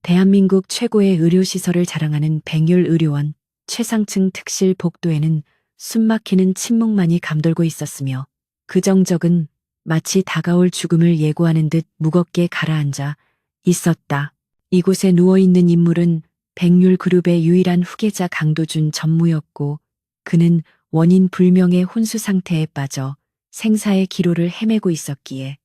대한민국 최고의 의료시설을 자랑하는 백율의료원 최상층 특실 복도에는 숨막히는 침묵만이 감돌고 있었으며 그 정적은 마치 다가올 죽음을 예고하는 듯 무겁게 가라앉아 있었다. 이곳에 누워있는 인물은 백율그룹의 유일한 후계자 강도준 전무였고 그는 원인 불명의 혼수 상태에 빠져 생사의 기로를 헤매고 있었기에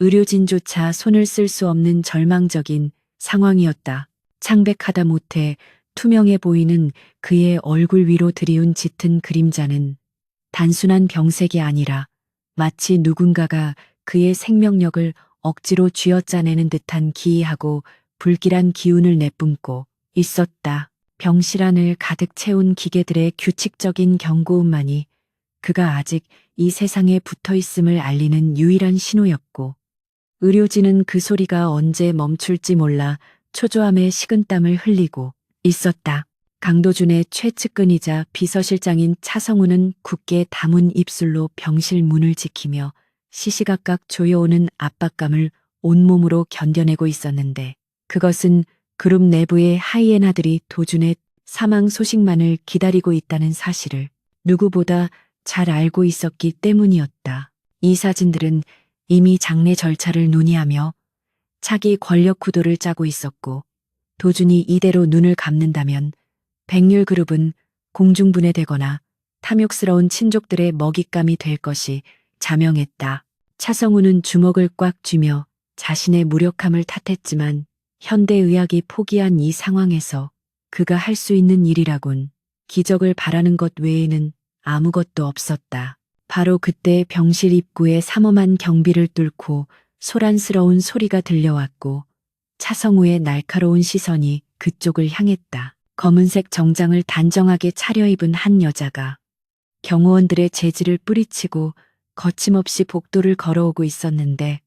의료진조차 손을 쓸 수 없는 절망적인 상황이었다. 창백하다 못해 투명해 보이는 그의 얼굴 위로 드리운 짙은 그림자는 단순한 병색이 아니라 마치 누군가가 그의 생명력을 억지로 쥐어짜내는 듯한 기이하고 불길한 기운을 내뿜고 있었다. 병실 안을 가득 채운 기계들의 규칙적인 경고음만이 그가 아직 이 세상에 붙어 있음을 알리는 유일한 신호였고 의료진은 그 소리가 언제 멈출지 몰라 초조함에 식은땀을 흘리고 있었다. 강도준의 최측근이자 비서실장인 차성우는 굳게 다문 입술로 병실 문을 지키며 시시각각 조여오는 압박감을 온몸으로 견뎌내고 있었는데 그것은 그룹 내부의 하이에나들이 도준의 사망 소식만을 기다리고 있다는 사실을 누구보다 잘 알고 있었기 때문이었다. 이 사진들은 이미 장례 절차를 논의하며 차기 권력 구도를 짜고 있었고 도준이 이대로 눈을 감는다면 백율그룹은 공중분해되거나 탐욕스러운 친족들의 먹잇감이 될 것이 자명했다. 차성우는 주먹을 꽉 쥐며 자신의 무력함을 탓했지만 현대의학이 포기한 이 상황에서 그가 할 수 있는 일이라곤 기적을 바라는 것 외에는 아무것도 없었다. 바로 그때 병실 입구에 삼엄한 경비를 뚫고 소란스러운 소리가 들려왔고 차성우의 날카로운 시선이 그쪽을 향했다. 검은색 정장을 단정하게 차려입은 한 여자가 경호원들의 재질을 뿌리치고 거침없이 복도를 걸어오고 있었는데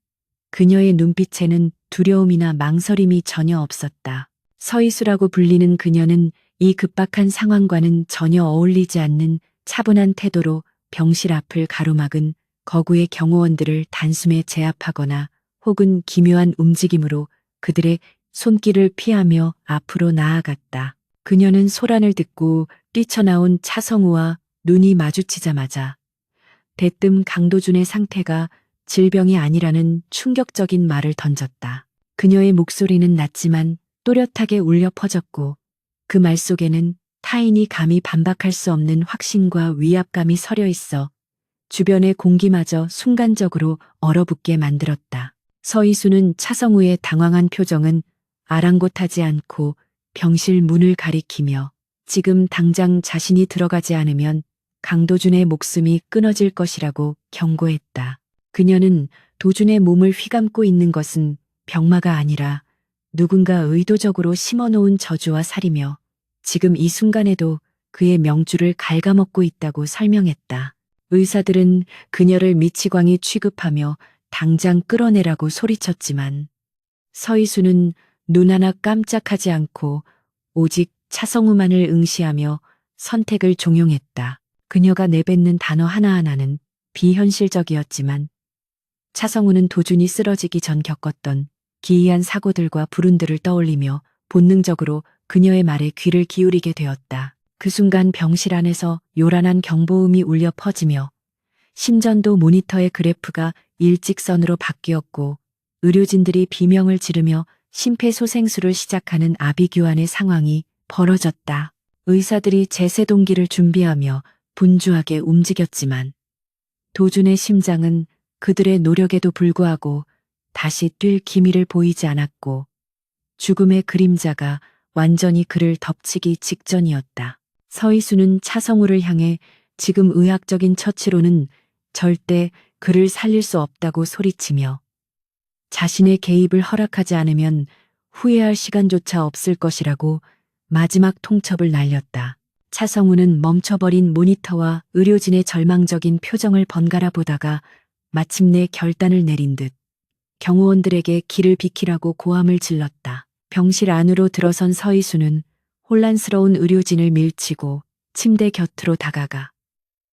그녀의 눈빛에는 두려움이나 망설임이 전혀 없었다. 서희수라고 불리는 그녀는 이 급박한 상황과는 전혀 어울리지 않는 차분한 태도로 병실 앞을 가로막은 거구의 경호원들을 단숨에 제압하거나 혹은 기묘한 움직임으로 그들의 손길을 피하며 앞으로 나아갔다. 그녀는 소란을 듣고 뛰쳐나온 차성우와 눈이 마주치자마자 대뜸 강도준의 상태가 질병이 아니라는 충격적인 말을 던졌다. 그녀의 목소리는 낮지만 또렷하게 울려 퍼졌고 그 말 속에는 타인이 감히 반박할 수 없는 확신과 위압감이 서려 있어 주변의 공기마저 순간적으로 얼어붙게 만들었다. 서희수는 차성우의 당황한 표정은 아랑곳하지 않고 병실 문을 가리키며 지금 당장 자신이 들어가지 않으면 강도준의 목숨이 끊어질 것이라고 경고했다. 그녀는 도준의 몸을 휘감고 있는 것은 병마가 아니라 누군가 의도적으로 심어놓은 저주와 살이며 지금 이 순간에도 그의 명주를 갉아먹고 있다고 설명했다. 의사들은 그녀를 미치광이 취급하며 당장 끌어내라고 소리쳤지만 서희수는 눈 하나 깜짝하지 않고 오직 차성우만을 응시하며 선택을 종용했다. 그녀가 내뱉는 단어 하나하나는 비현실적이었지만 차성우는 도준이 쓰러지기 전 겪었던 기이한 사고들과 불운들을 떠올리며 본능적으로 그녀의 말에 귀를 기울이게 되었다. 그 순간 병실 안에서 요란한 경보음이 울려 퍼지며 심전도 모니터의 그래프가 일직선으로 바뀌었고 의료진들이 비명을 지르며 심폐소생술을 시작하는 아비규환의 상황이 벌어졌다. 의사들이 제세동기를 준비하며 분주하게 움직였지만 도준의 심장은 그들의 노력에도 불구하고 다시 뛸 기미를 보이지 않았고 죽음의 그림자가 완전히 그를 덮치기 직전이었다. 서희수는 차성우를 향해 지금 의학적인 처치로는 절대 그를 살릴 수 없다고 소리치며 자신의 개입을 허락하지 않으면 후회할 시간조차 없을 것이라고 마지막 통첩을 날렸다. 차성우는 멈춰버린 모니터와 의료진의 절망적인 표정을 번갈아 보다가 마침내 결단을 내린 듯 경호원들에게 길을 비키라고 고함을 질렀다. 병실 안으로 들어선 서희수는 혼란스러운 의료진을 밀치고 침대 곁으로 다가가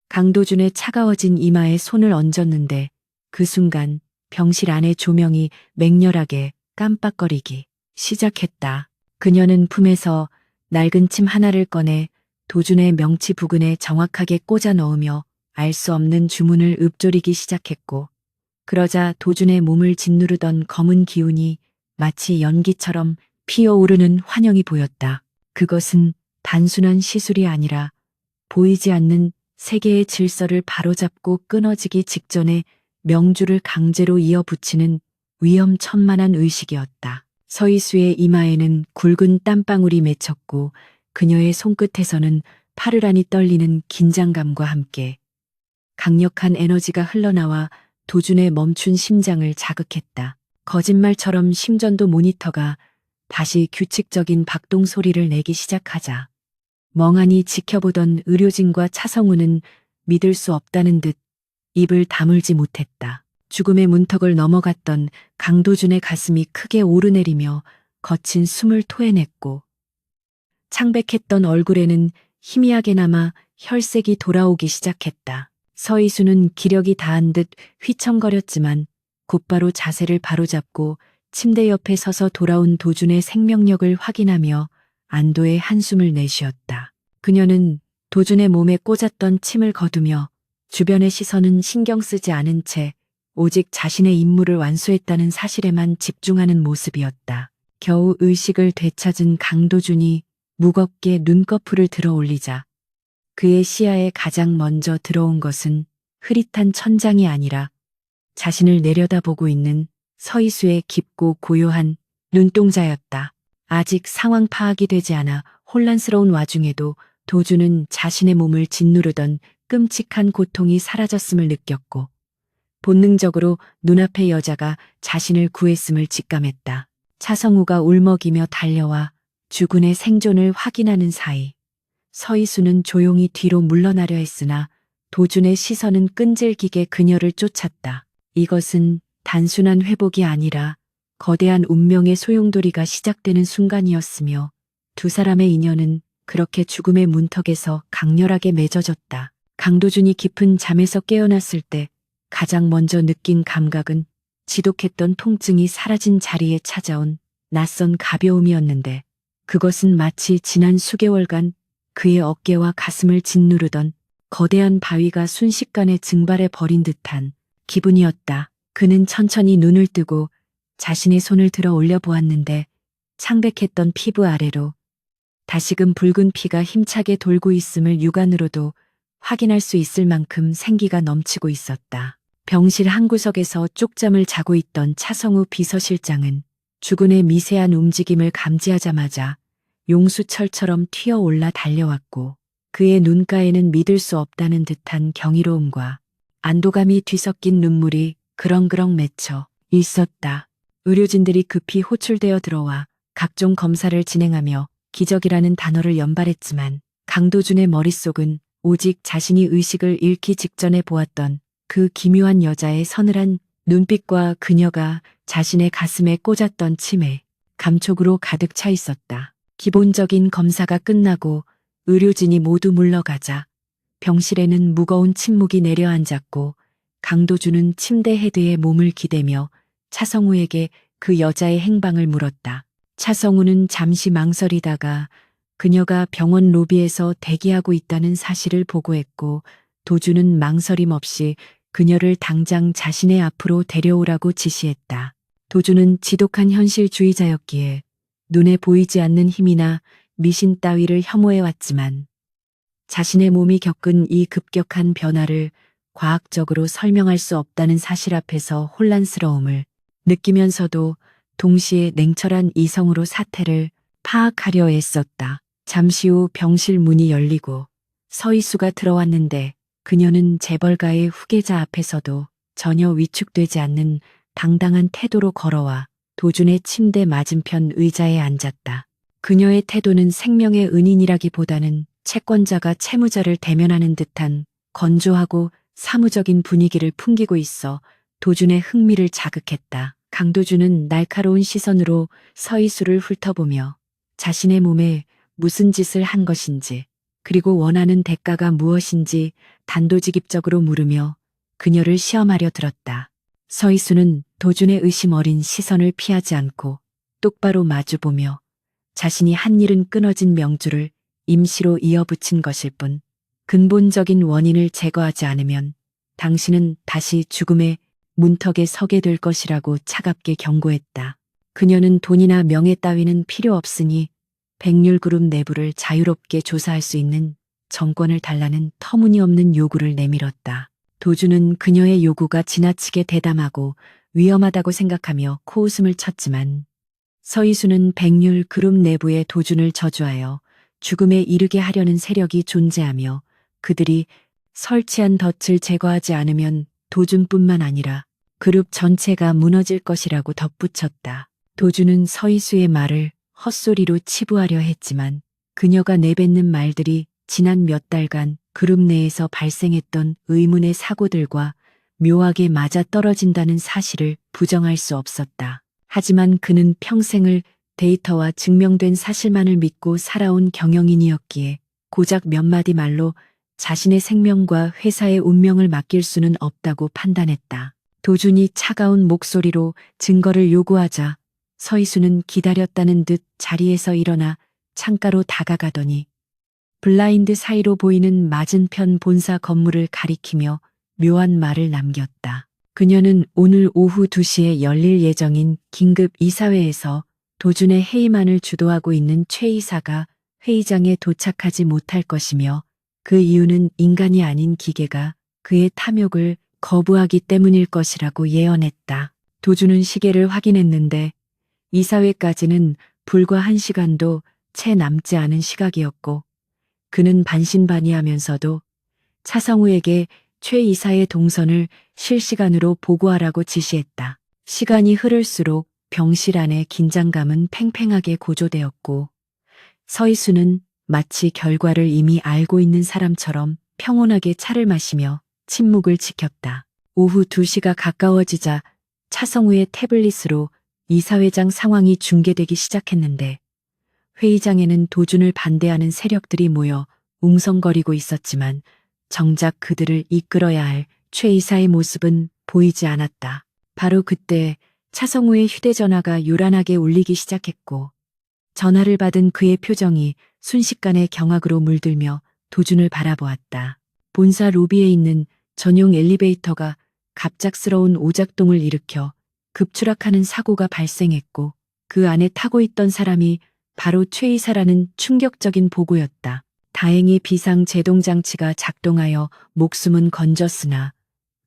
강도준의 차가워진 이마에 손을 얹었는데 그 순간 병실 안의 조명이 맹렬하게 깜빡거리기 시작했다. 그녀는 품에서 낡은 침 하나를 꺼내 도준의 명치 부근에 정확하게 꽂아 넣으며 알 수 없는 주문을 읊조리기 시작했고, 그러자 도준의 몸을 짓누르던 검은 기운이 마치 연기처럼 피어오르는 환영이 보였다. 그것은 단순한 시술이 아니라 보이지 않는 세계의 질서를 바로잡고 끊어지기 직전에 명주를 강제로 이어붙이는 위험천만한 의식이었다. 서희수의 이마에는 굵은 땀방울이 맺혔고 그녀의 손끝에서는 파르르니 떨리는 긴장감과 함께 강력한 에너지가 흘러나와 도준의 멈춘 심장을 자극했다. 거짓말처럼 심전도 모니터가 다시 규칙적인 박동 소리를 내기 시작하자 멍하니 지켜보던 의료진과 차성우는 믿을 수 없다는 듯 입을 다물지 못했다. 죽음의 문턱을 넘어갔던 강도준의 가슴이 크게 오르내리며 거친 숨을 토해냈고 창백했던 얼굴에는 희미하게나마 혈색이 돌아오기 시작했다. 서희수는 기력이 다한 듯 휘청거렸지만 곧바로 자세를 바로잡고 침대 옆에 서서 돌아온 도준의 생명력을 확인하며 안도의 한숨을 내쉬었다. 그녀는 도준의 몸에 꽂았던 침을 거두며 주변의 시선은 신경 쓰지 않은 채 오직 자신의 임무를 완수했다는 사실에만 집중하는 모습이었다. 겨우 의식을 되찾은 강도준이 무겁게 눈꺼풀을 들어 올리자 그의 시야에 가장 먼저 들어온 것은 흐릿한 천장이 아니라 자신을 내려다보고 있는 서희수의 깊고 고요한 눈동자였다. 아직 상황 파악이 되지 않아 혼란스러운 와중에도 도준은 자신의 몸을 짓누르던 끔찍한 고통이 사라졌음을 느꼈고 본능적으로 눈앞의 여자가 자신을 구했음을 직감했다. 차성우가 울먹이며 달려와 주군의 생존을 확인하는 사이 서희수는 조용히 뒤로 물러나려 했으나 도준의 시선은 끈질기게 그녀를 쫓았다. 이것은 단순한 회복이 아니라 거대한 운명의 소용돌이가 시작되는 순간이었으며 두 사람의 인연은 그렇게 죽음의 문턱에서 강렬하게 맺어졌다. 강도준이 깊은 잠에서 깨어났을 때 가장 먼저 느낀 감각은 지독했던 통증이 사라진 자리에 찾아온 낯선 가벼움이었는데 그것은 마치 지난 수개월간 그의 어깨와 가슴을 짓누르던 거대한 바위가 순식간에 증발해 버린 듯한 기분이었다. 그는 천천히 눈을 뜨고 자신의 손을 들어 올려 보았는데 창백했던 피부 아래로 다시금 붉은 피가 힘차게 돌고 있음을 육안으로도 확인할 수 있을 만큼 생기가 넘치고 있었다. 병실 한 구석에서 쪽잠을 자고 있던 차성우 비서실장은 주군의 미세한 움직임을 감지하자마자 용수철처럼 튀어올라 달려왔고 그의 눈가에는 믿을 수 없다는 듯한 경이로움과 안도감이 뒤섞인 눈물이 그렁그렁 맺혀 있었다. 의료진들이 급히 호출되어 들어와 각종 검사를 진행하며 기적이라는 단어를 연발했지만 강도준의 머릿속은 오직 자신이 의식을 잃기 직전에 보았던 그 기묘한 여자의 서늘한 눈빛과 그녀가 자신의 가슴에 꽂았던 침에 감촉으로 가득 차 있었다. 기본적인 검사가 끝나고 의료진이 모두 물러가자 병실에는 무거운 침묵이 내려앉았고 강도준은 침대 헤드에 몸을 기대며 차성우에게 그 여자의 행방을 물었다. 차성우는 잠시 망설이다가 그녀가 병원 로비에서 대기하고 있다는 사실을 보고했고 도준은 망설임 없이 그녀를 당장 자신의 앞으로 데려오라고 지시했다. 도준은 지독한 현실주의자였기에 눈에 보이지 않는 힘이나 미신 따위를 혐오해왔지만 자신의 몸이 겪은 이 급격한 변화를 과학적으로 설명할 수 없다는 사실 앞에서 혼란스러움을 느끼면서도 동시에 냉철한 이성으로 사태를 파악하려 애썼다. 잠시 후 병실 문이 열리고 서희수가 들어왔는데 그녀는 재벌가의 후계자 앞에서도 전혀 위축되지 않는 당당한 태도로 걸어와 도준의 침대 맞은편 의자에 앉았다. 그녀의 태도는 생명의 은인이라기보다는 채권자가 채무자를 대면하는 듯한 건조하고 사무적인 분위기를 풍기고 있어 도준의 흥미를 자극했다. 강도준은 날카로운 시선으로 서희수를 훑어보며 자신의 몸에 무슨 짓을 한 것인지 그리고 원하는 대가가 무엇인지 단도직입적으로 물으며 그녀를 시험하려 들었다. 서희수는 도준의 의심 어린 시선을 피하지 않고 똑바로 마주보며 자신이 한 일은 끊어진 명주를 임시로 이어붙인 것일 뿐 근본적인 원인을 제거하지 않으면 당신은 다시 죽음의 문턱에 서게 될 것이라고 차갑게 경고했다. 그녀는 돈이나 명예 따위는 필요 없으니 백률그룹 내부를 자유롭게 조사할 수 있는 정권을 달라는 터무니없는 요구를 내밀었다. 도주는 그녀의 요구가 지나치게 대담하고 위험하다고 생각하며 코웃음을 쳤지만 서희수는 백률그룹 내부의 도준을 저주하여 죽음에 이르게 하려는 세력이 존재하며 그들이 설치한 덫을 제거하지 않으면 도준뿐만 아니라 그룹 전체가 무너질 것이라고 덧붙였다. 도준은 서희수의 말을 헛소리로 치부하려 했지만 그녀가 내뱉는 말들이 지난 몇 달간 그룹 내에서 발생했던 의문의 사고들과 묘하게 맞아떨어진다는 사실을 부정할 수 없었다. 하지만 그는 평생을 데이터와 증명된 사실만을 믿고 살아온 경영인이었기에 고작 몇 마디 말로 자신의 생명과 회사의 운명을 맡길 수는 없다고 판단했다. 도준이 차가운 목소리로 증거를 요구하자 서희수는 기다렸다는 듯 자리에서 일어나 창가로 다가가더니 블라인드 사이로 보이는 맞은편 본사 건물을 가리키며 묘한 말을 남겼다. 그녀는 오늘 오후 2시에 열릴 예정인 긴급 이사회에서 도준의 회의만을 주도하고 있는 최 이사가 회의장에 도착하지 못할 것이며 그 이유는 인간이 아닌 기계가 그의 탐욕을 거부하기 때문일 것이라고 예언했다. 도준은 시계를 확인했는데 이사회까지는 불과 1시간도 채 남지 않은 시각이었고 그는 반신반의하면서도 차성우에게 최 이사의 동선을 실시간으로 보고하라고 지시했다. 시간이 흐를수록 병실 안의 긴장감은 팽팽하게 고조되었고 서희수는 마치 결과를 이미 알고 있는 사람처럼 평온하게 차를 마시며 침묵을 지켰다. 오후 2시가 가까워지자 차성우의 태블릿으로 이사회장 상황이 중계되기 시작했는데 회의장에는 도준을 반대하는 세력들이 모여 웅성거리고 있었지만 정작 그들을 이끌어야 할 최 이사의 모습은 보이지 않았다. 바로 그때 차성우의 휴대전화가 요란하게 울리기 시작했고 전화를 받은 그의 표정이 순식간에 경악으로 물들며 도준을 바라보았다. 본사 로비에 있는 전용 엘리베이터가 갑작스러운 오작동을 일으켜 급추락하는 사고가 발생했고 그 안에 타고 있던 사람이 바로 최 이사라는 충격적인 보고였다. 다행히 비상제동장치가 작동하여 목숨은 건졌으나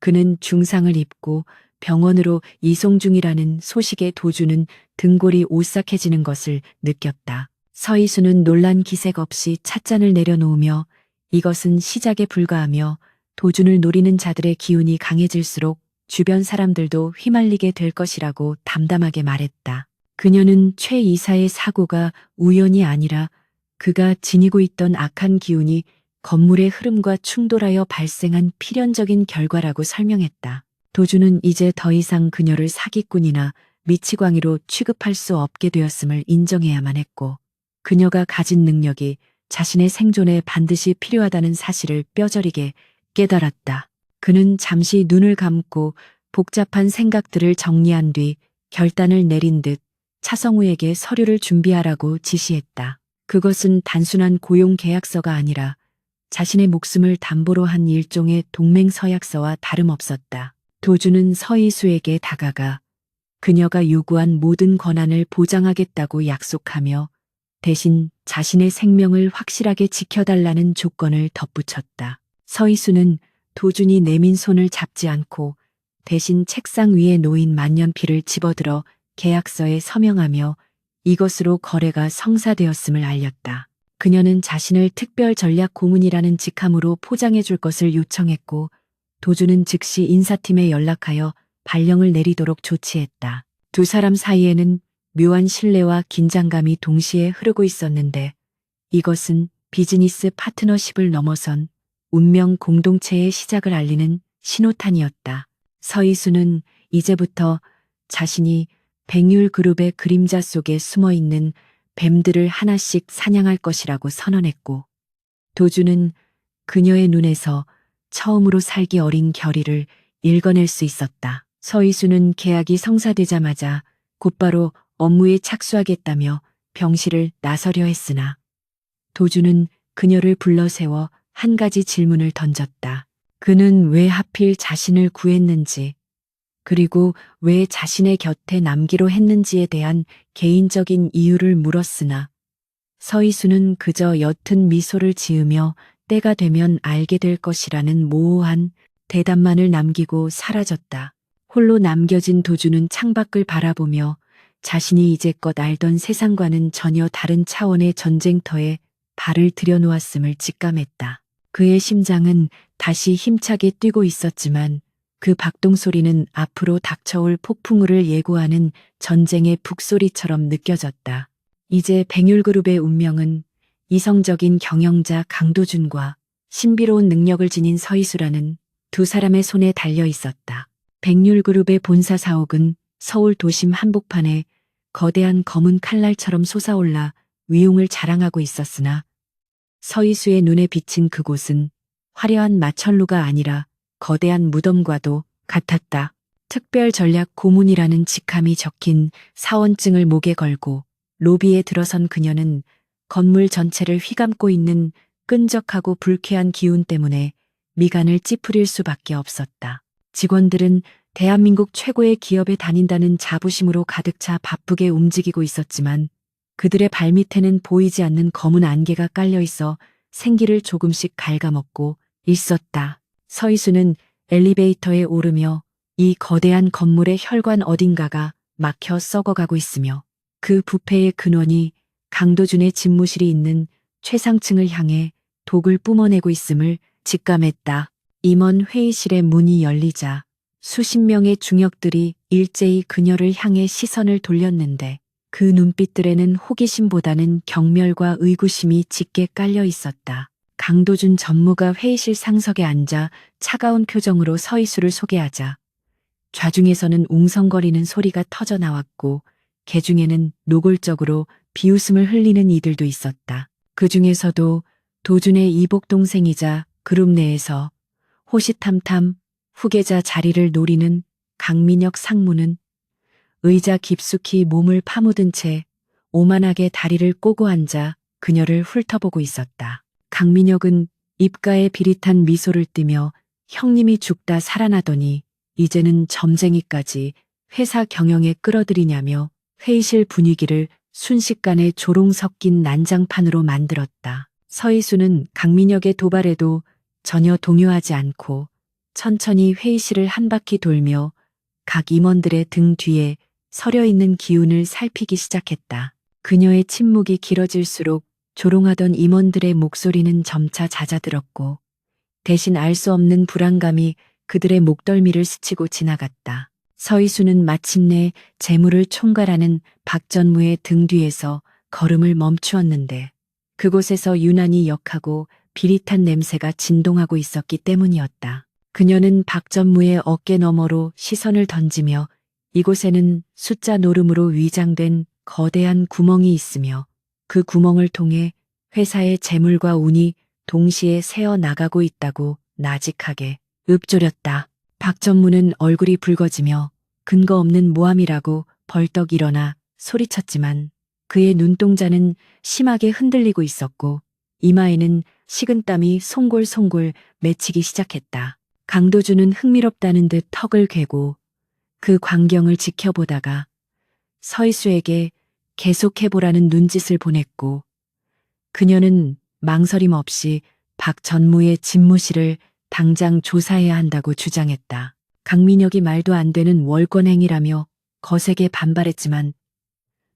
그는 중상을 입고 병원으로 이송 중이라는 소식에 도준은 등골이 오싹해지는 것을 느꼈다. 서희수는 놀란 기색 없이 찻잔을 내려놓으며 이것은 시작에 불과하며 도준을 노리는 자들의 기운이 강해질수록 주변 사람들도 휘말리게 될 것이라고 담담하게 말했다. 그녀는 최 이사의 사고가 우연이 아니라 그가 지니고 있던 악한 기운이 건물의 흐름과 충돌하여 발생한 필연적인 결과라고 설명했다. 도준은 이제 더 이상 그녀를 사기꾼이나 미치광이로 취급할 수 없게 되었음을 인정해야만 했고 그녀가 가진 능력이 자신의 생존에 반드시 필요하다는 사실을 뼈저리게 깨달았다. 그는 잠시 눈을 감고 복잡한 생각들을 정리한 뒤 결단을 내린 듯 차성우에게 서류를 준비하라고 지시했다. 그것은 단순한 고용 계약서가 아니라 자신의 목숨을 담보로 한 일종의 동맹서약서와 다름없었다. 도준은 서희수에게 다가가 그녀가 요구한 모든 권한을 보장하겠다고 약속하며 대신 자신의 생명을 확실하게 지켜달라는 조건을 덧붙였다. 서희수는 도준이 내민 손을 잡지 않고 대신 책상 위에 놓인 만년필을 집어들어 계약서에 서명하며 이것으로 거래가 성사되었음을 알렸다. 그녀는 자신을 특별 전략 고문이라는 직함으로 포장해 줄 것을 요청했고 도준은 즉시 인사팀에 연락하여 발령을 내리도록 조치했다. 두 사람 사이에는 묘한 신뢰와 긴장감이 동시에 흐르고 있었는데 이것은 비즈니스 파트너십을 넘어선 운명 공동체의 시작을 알리는 신호탄이었다. 서희수는 이제부터 자신이 백률그룹의 그림자 속에 숨어있는 뱀들을 하나씩 사냥할 것이라고 선언했고 도준은 그녀의 눈에서 처음으로 살기 어린 결의를 읽어낼 수 있었다. 서희수는 계약이 성사되자마자 곧바로 업무에 착수하겠다며 병실을 나서려 했으나 도주는 그녀를 불러 세워 한 가지 질문을 던졌다. 그는 왜 하필 자신을 구했는지, 그리고 왜 자신의 곁에 남기로 했는지에 대한 개인적인 이유를 물었으나 서희수는 그저 옅은 미소를 지으며 때가 되면 알게 될 것이라는 모호한 대답만을 남기고 사라졌다. 홀로 남겨진 도주는 창밖을 바라보며 자신이 이제껏 알던 세상과는 전혀 다른 차원의 전쟁터에 발을 들여놓았음을 직감했다. 그의 심장은 다시 힘차게 뛰고 있었지만 그 박동 소리는 앞으로 닥쳐올 폭풍우를 예고하는 전쟁의 북소리처럼 느껴졌다. 이제 백율그룹의 운명은 이성적인 경영자 강도준과 신비로운 능력을 지닌 서희수라는 두 사람의 손에 달려 있었다. 백율그룹의 본사 사옥은 서울 도심 한복판에 거대한 검은 칼날처럼 솟아올라 위용을 자랑하고 있었으나 서희수의 눈에 비친 그곳은 화려한 마천루가 아니라 거대한 무덤과도 같았다. 특별 전략 고문이라는 직함이 적힌 사원증을 목에 걸고 로비에 들어선 그녀는 건물 전체를 휘감고 있는 끈적하고 불쾌한 기운 때문에 미간을 찌푸릴 수밖에 없었다. 직원들은 대한민국 최고의 기업에 다닌다는 자부심으로 가득 차 바쁘게 움직이고 있었지만 그들의 발밑에는 보이지 않는 검은 안개가 깔려 있어 생기를 조금씩 갉아먹고 있었다. 서희수는 엘리베이터에 오르며 이 거대한 건물의 혈관 어딘가가 막혀 썩어가고 있으며 그 부패의 근원이 강도준의 집무실이 있는 최상층을 향해 독을 뿜어내고 있음을 직감했다. 임원 회의실의 문이 열리자 수십 명의 중역들이 일제히 그녀를 향해 시선을 돌렸는데 그 눈빛들에는 호기심보다는 경멸과 의구심이 짙게 깔려 있었다. 강도준 전무가 회의실 상석에 앉아 차가운 표정으로 서희수를 소개하자 좌중에서는 웅성거리는 소리가 터져 나왔고 개중에는 노골적으로 비웃음을 흘리는 이들도 있었다. 그 중에서도 도준의 이복 동생이자 그룹 내에서 호시탐탐 후계자 자리를 노리는 강민혁 상무는 의자 깊숙이 몸을 파묻은 채 오만하게 다리를 꼬고 앉아 그녀를 훑어보고 있었다. 강민혁은 입가에 비릿한 미소를 띠며 형님이 죽다 살아나더니 이제는 점쟁이까지 회사 경영에 끌어들이냐며 회의실 분위기를 순식간에 조롱 섞인 난장판으로 만들었다. 서희수는 강민혁의 도발에도 전혀 동요하지 않고 천천히 회의실을 한 바퀴 돌며 각 임원들의 등 뒤에 서려 있는 기운을 살피기 시작했다. 그녀의 침묵이 길어질수록 조롱하던 임원들의 목소리는 점차 잦아들었고 대신 알 수 없는 불안감이 그들의 목덜미를 스치고 지나갔다. 서희수는 마침내 재물을 총괄하는 박전무의 등 뒤에서 걸음을 멈추었는데 그곳에서 유난히 역하고 비릿한 냄새가 진동하고 있었기 때문이었다. 그녀는 박전무의 어깨 너머로 시선을 던지며 이곳에는 숫자 노름으로 위장된 거대한 구멍이 있으며 그 구멍을 통해 회사의 재물과 운이 동시에 새어 나가고 있다고 나직하게 읊조렸다. 박전무는 얼굴이 붉어지며 근거 없는 모함이라고 벌떡 일어나 소리쳤지만 그의 눈동자는 심하게 흔들리고 있었고 이마에는 식은땀이 송골송골 맺히기 시작했다. 강도준은 흥미롭다는 듯 턱을 괴고 그 광경을 지켜보다가 서희수에게 계속해보라는 눈짓을 보냈고 그녀는 망설임 없이 박 전무의 집무실을 당장 조사해야 한다고 주장했다. 강민혁이 말도 안 되는 월권행위라며 거세게 반발했지만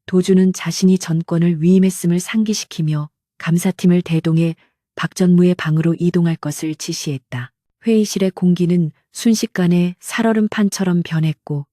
도주는 자신이 전권을 위임했음을 상기시키며 감사팀을 대동해 박 전무의 방으로 이동할 것을 지시했다. 회의실의 공기는 순식간에 살얼음판처럼 변했고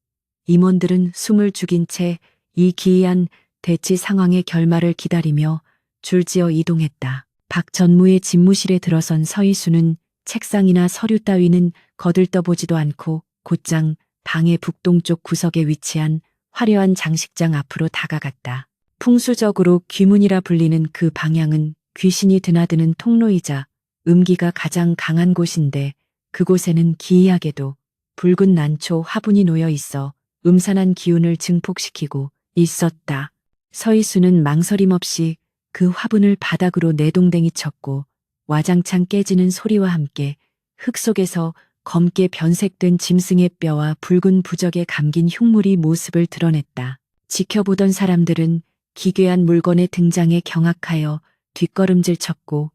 임원들은 숨을 죽인 채 이 기이한 대치 상황의 결말을 기다리며 줄지어 이동했다. 박 전무의 집무실에 들어선 서희수는 책상이나 서류 따위는 거들떠보지도 않고 곧장 방의 북동쪽 구석에 위치한 화려한 장식장 앞으로 다가갔다. 풍수적으로 귀문이라 불리는 그 방향은 귀신이 드나드는 통로이자 음기가 가장 강한 곳인데 그곳에는 기이하게도 붉은 난초 화분이 놓여 있어 음산한 기운을 증폭시키고 있었다. 서희수는 망설임 없이 그 화분을 바닥으로 내동댕이 쳤고 와장창 깨지는 소리와 함께 흙 속에서 검게 변색된 짐승의 뼈와 붉은 부적에 감긴 흉물이 모습을 드러냈다. 지켜보던 사람들은 기괴한 물건의 등장에 경악하여 뒷걸음질 쳤고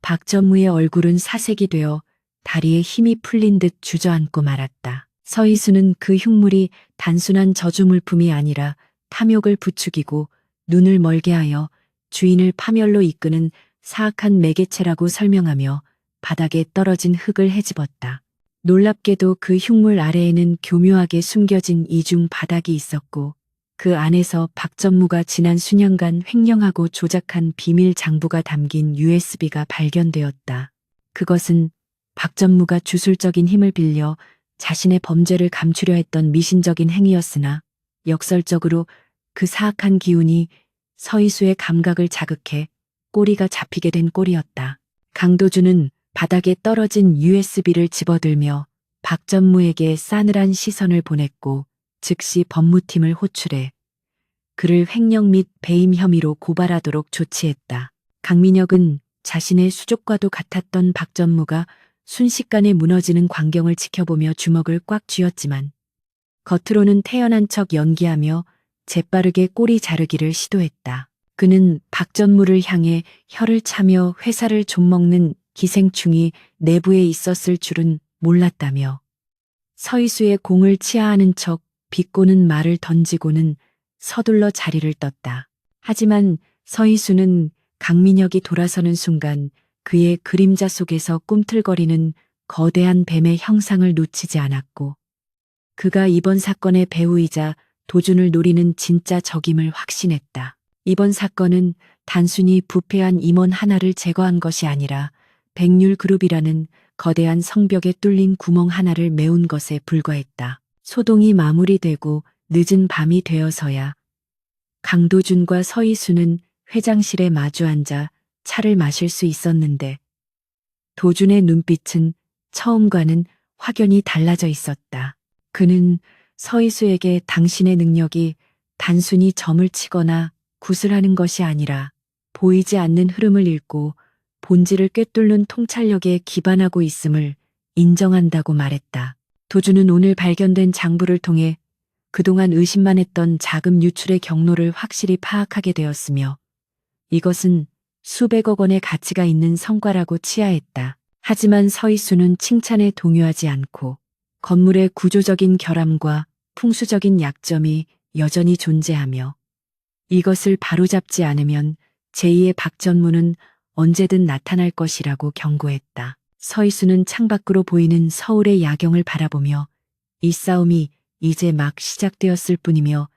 박전무의 얼굴은 사색이 되어 다리에 힘이 풀린 듯 주저앉고 말았다. 서희수는 그 흉물이 단순한 저주 물품이 아니라 탐욕을 부추기고 눈을 멀게 하여 주인을 파멸로 이끄는 사악한 매개체라고 설명하며 바닥에 떨어진 흙을 헤집었다. 놀랍게도 그 흉물 아래에는 교묘하게 숨겨진 이중 바닥이 있었고 그 안에서 박전무가 지난 수년간 횡령하고 조작한 비밀 장부가 담긴 USB가 발견되었다. 그것은 박전무가 주술적인 힘을 빌려 자신의 범죄를 감추려 했던 미신적인 행위였으나 역설적으로 그 사악한 기운이 서희수의 감각을 자극해 꼬리가 잡히게 된 꼴이었다. 강도주는 바닥에 떨어진 USB를 집어들며 박전무에게 싸늘한 시선을 보냈고 즉시 법무팀을 호출해 그를 횡령 및 배임 혐의로 고발하도록 조치했다. 강민혁은 자신의 수족과도 같았던 박전무가 순식간에 무너지는 광경을 지켜보며 주먹을 꽉 쥐었지만 겉으로는 태연한 척 연기하며 재빠르게 꼬리 자르기를 시도했다. 그는 박전무를 향해 혀를 차며 회사를 좀먹는 기생충이 내부에 있었을 줄은 몰랐다며 서희수의 공을 치하하는 척 비꼬는 말을 던지고는 서둘러 자리를 떴다. 하지만 서희수는 강민혁이 돌아서는 순간 그의 그림자 속에서 꿈틀거리는 거대한 뱀의 형상을 놓치지 않았고 그가 이번 사건의 배후이자 도준을 노리는 진짜 적임을 확신했다. 이번 사건은 단순히 부패한 임원 하나를 제거한 것이 아니라 백률그룹이라는 거대한 성벽에 뚫린 구멍 하나를 메운 것에 불과했다. 소동이 마무리되고 늦은 밤이 되어서야 강도준과 서희수는 회장실에 마주 앉아 차를 마실 수 있었는데 도준의 눈빛은 처음과는 확연히 달라져 있었다. 그는 서희수에게 당신의 능력이 단순히 점을 치거나 구슬하는 것이 아니라 보이지 않는 흐름을 읽고 본질을 꿰뚫는 통찰력에 기반하고 있음을 인정한다고 말했다. 도준은 오늘 발견된 장부를 통해 그동안 의심만 했던 자금 유출의 경로를 확실히 파악하게 되었으며 이것은 수백억 원의 가치가 있는 성과라고 치하했다. 하지만 서희수는 칭찬에 동요하지 않고 건물의 구조적인 결함과 풍수적인 약점이 여전히 존재하며 이것을 바로잡지 않으면 제2의 박전무는 언제든 나타날 것이라고 경고했다. 서희수는 창밖으로 보이는 서울의 야경을 바라보며 이 싸움이 이제 막 시작되었을 뿐이며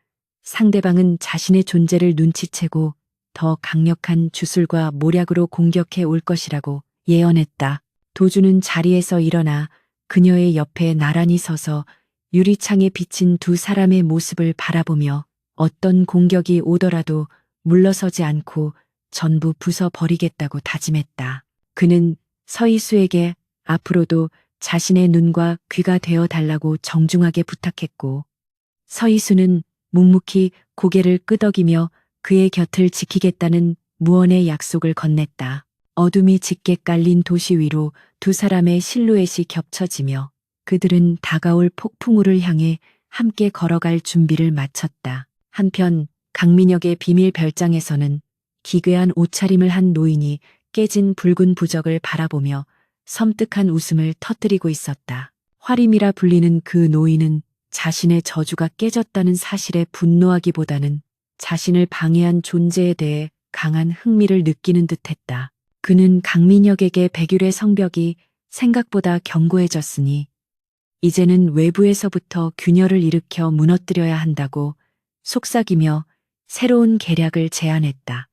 상대방은 자신의 존재를 눈치채고 더 강력한 주술과 모략으로 공격해 올 것이라고 예언했다. 도주는 자리에서 일어나 그녀의 옆에 나란히 서서 유리창에 비친 두 사람의 모습을 바라보며 어떤 공격이 오더라도 물러서지 않고 전부 부숴버리겠다고 다짐했다. 그는 서희수에게 앞으로도 자신의 눈과 귀가 되어 달라고 정중하게 부탁했고 서희수는 묵묵히 고개를 끄덕이며 그의 곁을 지키겠다는 무언의 약속을 건넸다. 어둠이 짙게 깔린 도시 위로 두 사람의 실루엣이 겹쳐지며 그들은 다가올 폭풍우를 향해 함께 걸어갈 준비를 마쳤다. 한편 강민혁의 비밀 별장에서는 기괴한 옷차림을 한 노인이 깨진 붉은 부적을 바라보며 섬뜩한 웃음을 터뜨리고 있었다. 화림이라 불리는 그 노인은 자신의 저주가 깨졌다는 사실에 분노하기보다는 자신을 방해한 존재에 대해 강한 흥미를 느끼는 듯했다. 그는 강민혁에게 백율의 성벽이 생각보다 견고해졌으니 이제는 외부에서부터 균열을 일으켜 무너뜨려야 한다고 속삭이며 새로운 계략을 제안했다.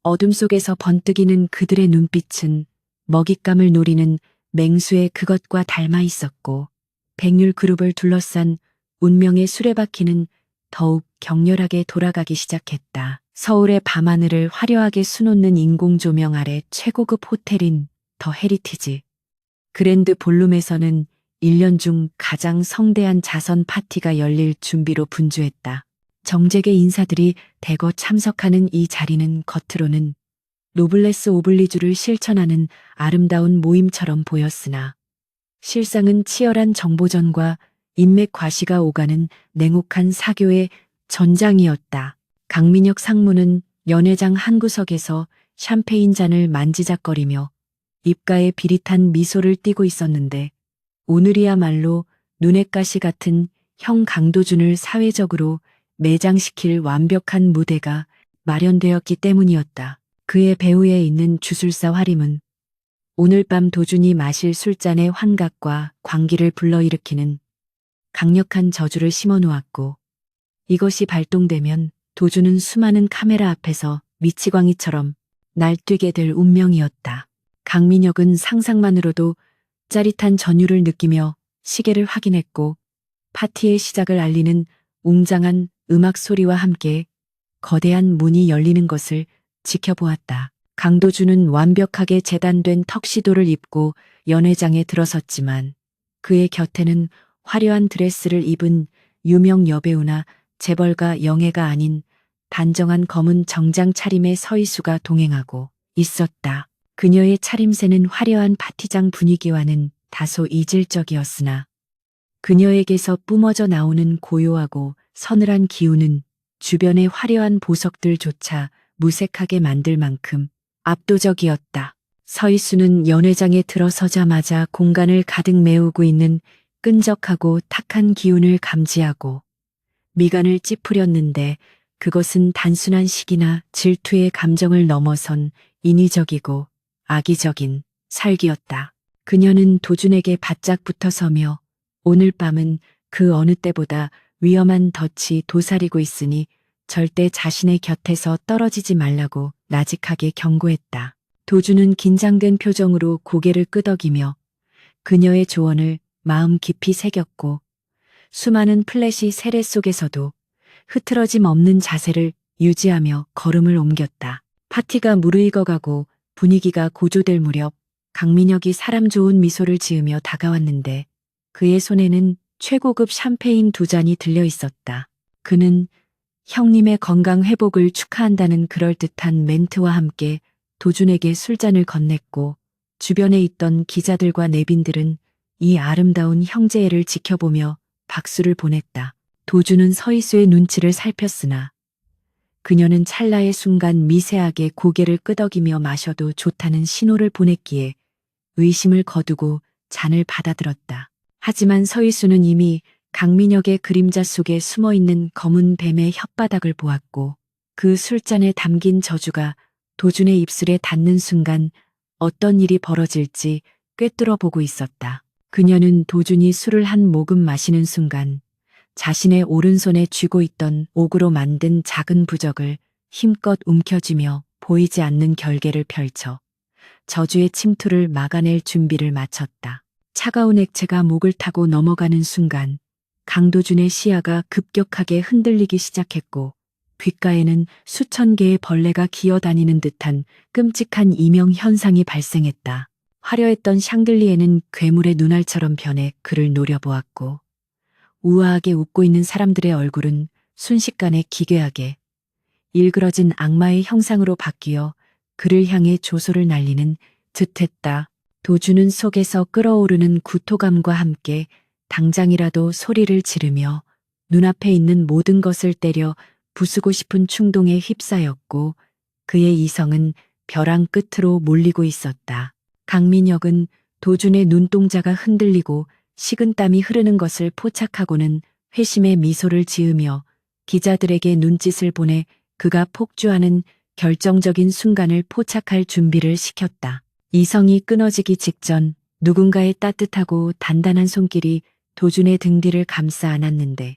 어둠 속에서 번뜩이는 그들의 눈빛은 먹잇감을 노리는 맹수의 그것과 닮아 있었고 백률그룹을 둘러싼 운명의 수레바퀴는 더욱 격렬하게 돌아가기 시작했다. 서울의 밤하늘을 화려하게 수놓는 인공조명 아래 최고급 호텔인 더 헤리티지 그랜드 볼룸에서는 1년 중 가장 성대한 자선 파티가 열릴 준비로 분주했다. 정재계 인사들이 대거 참석하는 이 자리는 겉으로는 노블레스 오블리주를 실천하는 아름다운 모임처럼 보였으나 실상은 치열한 정보전과 인맥 과시가 오가는 냉혹한 사교의 전장이었다. 강민혁 상무는 연회장 한 구석에서 샴페인 잔을 만지작거리며 입가에 비릿한 미소를 띠고 있었는데 오늘이야말로 눈엣 가시 같은 형 강도준을 사회적으로 매장시킬 완벽한 무대가 마련되었기 때문이었다. 그의 배후에 있는 주술사 화림은 오늘 밤 도준이 마실 술잔의 환각과 광기를 불러일으키는 강력한 저주를 심어놓았고 이것이 발동되면 도준은 수많은 카메라 앞에서 미치광이처럼 날뛰게 될 운명이었다. 강민혁은 상상만으로도 짜릿한 전율을 느끼며 시계를 확인했고 파티의 시작을 알리는 웅장한 음악 소리와 함께 거대한 문이 열리는 것을 지켜보았다. 강도준은 완벽하게 재단된 턱시도를 입고 연회장에 들어섰지만 그의 곁에는 화려한 드레스를 입은 유명 여배우나 재벌가 영예가 아닌 단정한 검은 정장 차림의 서희수가 동행하고 있었다. 그녀의 차림새는 화려한 파티장 분위기와는 다소 이질적이었으나 그녀에게서 뿜어져 나오는 고요하고 서늘한 기운은 주변의 화려한 보석들조차 무색하게 만들 만큼 압도적이었다. 서희수는 연회장에 들어서자마자 공간을 가득 메우고 있는 끈적하고 탁한 기운을 감지하고 미간을 찌푸렸는데 그것은 단순한 시기나 질투의 감정을 넘어선 인위적이고 악의적인 살기였다. 그녀는 도준에게 바짝 붙어서며 오늘 밤은 그 어느 때보다 위험한 덫이 도사리고 있으니 절대 자신의 곁에서 떨어지지 말라고 나직하게 경고했다. 도준은 긴장된 표정으로 고개를 끄덕이며 그녀의 조언을 마음 깊이 새겼고 수많은 플래시 세례 속에서도 흐트러짐 없는 자세를 유지하며 걸음을 옮겼다. 파티가 무르익어가고 분위기가 고조될 무렵 강민혁이 사람 좋은 미소를 지으며 다가왔는데 그의 손에는 최고급 샴페인 2잔이 들려 있었다. 그는 형님의 건강 회복을 축하한다는 그럴듯한 멘트와 함께 도준에게 술잔을 건넸고 주변에 있던 기자들과 내빈들은 이 아름다운 형제애를 지켜보며 박수를 보냈다. 도준은 서희수의 눈치를 살폈으나 그녀는 찰나의 순간 미세하게 고개를 끄덕이며 마셔도 좋다는 신호를 보냈기에 의심을 거두고 잔을 받아들었다. 하지만 서희수는 이미 강민혁의 그림자 속에 숨어있는 검은 뱀의 혓바닥을 보았고 그 술잔에 담긴 저주가 도준의 입술에 닿는 순간 어떤 일이 벌어질지 꿰뚫어 보고 있었다. 그녀는 도준이 술을 한 모금 마시는 순간 자신의 오른손에 쥐고 있던 옥으로 만든 작은 부적을 힘껏 움켜쥐며 보이지 않는 결계를 펼쳐 저주의 침투를 막아낼 준비를 마쳤다. 차가운 액체가 목을 타고 넘어가는 순간 강도준의 시야가 급격하게 흔들리기 시작했고 귓가에는 수천 개의 벌레가 기어다니는 듯한 끔찍한 이명 현상이 발생했다. 화려했던 샹들리에는 괴물의 눈알처럼 변해 그를 노려보았고 우아하게 웃고 있는 사람들의 얼굴은 순식간에 기괴하게 일그러진 악마의 형상으로 바뀌어 그를 향해 조소를 날리는 듯했다. 도준은 속에서 끓어오르는 구토감과 함께 당장이라도 소리를 지르며 눈앞에 있는 모든 것을 때려 부수고 싶은 충동에 휩싸였고 그의 이성은 벼랑 끝으로 몰리고 있었다. 강민혁은 도준의 눈동자가 흔들리고 식은땀이 흐르는 것을 포착하고는 회심의 미소를 지으며 기자들에게 눈짓을 보내 그가 폭주하는 결정적인 순간을 포착할 준비를 시켰다. 이성이 끊어지기 직전 누군가의 따뜻하고 단단한 손길이 도준의 등 뒤를 감싸 안았는데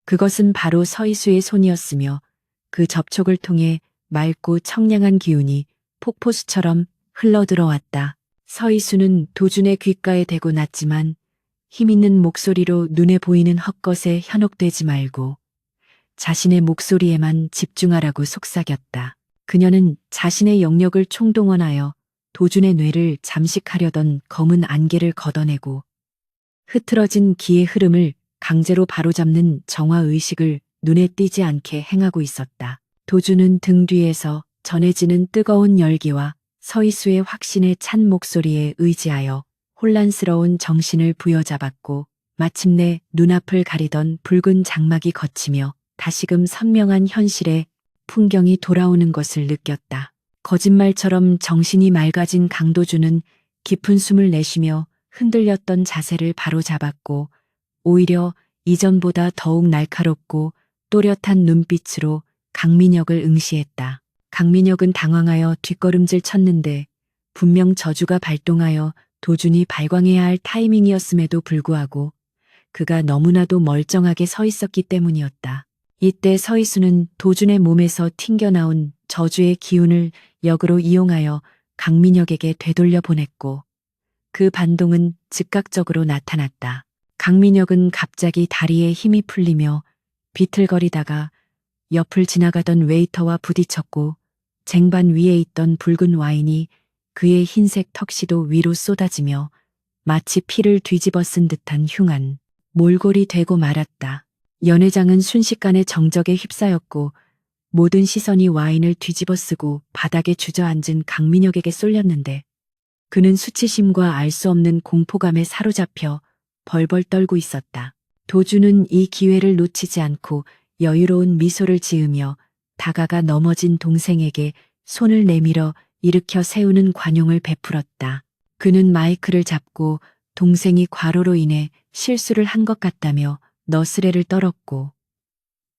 그것은 바로 서희수의 손이었으며 그 접촉을 통해 맑고 청량한 기운이 폭포수처럼 흘러들어왔다. 서희수는 도준의 귓가에 대고 났지만 힘있는 목소리로 눈에 보이는 헛것에 현혹되지 말고 자신의 목소리에만 집중하라고 속삭였다. 그녀는 자신의 영역을 총동원하여 도준의 뇌를 잠식하려던 검은 안개를 걷어내고 흐트러진 기의 흐름을 강제로 바로잡는 정화의식을 눈에 띄지 않게 행하고 있었다. 도주는 등 뒤에서 전해지는 뜨거운 열기와 서희수의 확신에 찬 목소리에 의지하여 혼란스러운 정신을 부여잡았고 마침내 눈앞을 가리던 붉은 장막이 걷히며 다시금 선명한 현실의 풍경이 돌아오는 것을 느꼈다. 거짓말처럼 정신이 맑아진 강도주는 깊은 숨을 내쉬며 흔들렸던 자세를 바로잡았고 오히려 이전보다 더욱 날카롭고 또렷한 눈빛으로 강민혁을 응시했다. 강민혁은 당황하여 뒷걸음질 쳤는데 분명 저주가 발동하여 도준이 발광해야 할 타이밍이었음에도 불구하고 그가 너무나도 멀쩡하게 서 있었기 때문이었다. 이때 서희수는 도준의 몸에서 튕겨나온 저주의 기운을 역으로 이용하여 강민혁에게 되돌려 보냈고 그 반동은 즉각적으로 나타났다. 강민혁은 갑자기 다리에 힘이 풀리며 비틀거리다가 옆을 지나가던 웨이터와 부딪혔고 쟁반 위에 있던 붉은 와인이 그의 흰색 턱시도 위로 쏟아지며 마치 피를 뒤집어 쓴 듯한 흉한 몰골이 되고 말았다. 연회장은 순식간에 정적에 휩싸였고 모든 시선이 와인을 뒤집어 쓰고 바닥에 주저앉은 강민혁에게 쏠렸는데 그는 수치심과 알 수 없는 공포감에 사로잡혀 벌벌 떨고 있었다. 도주는 이 기회를 놓치지 않고 여유로운 미소를 지으며 다가가 넘어진 동생에게 손을 내밀어 일으켜 세우는 관용을 베풀었다. 그는 마이크를 잡고 동생이 과로로 인해 실수를 한 것 같다며 너스레를 떨었고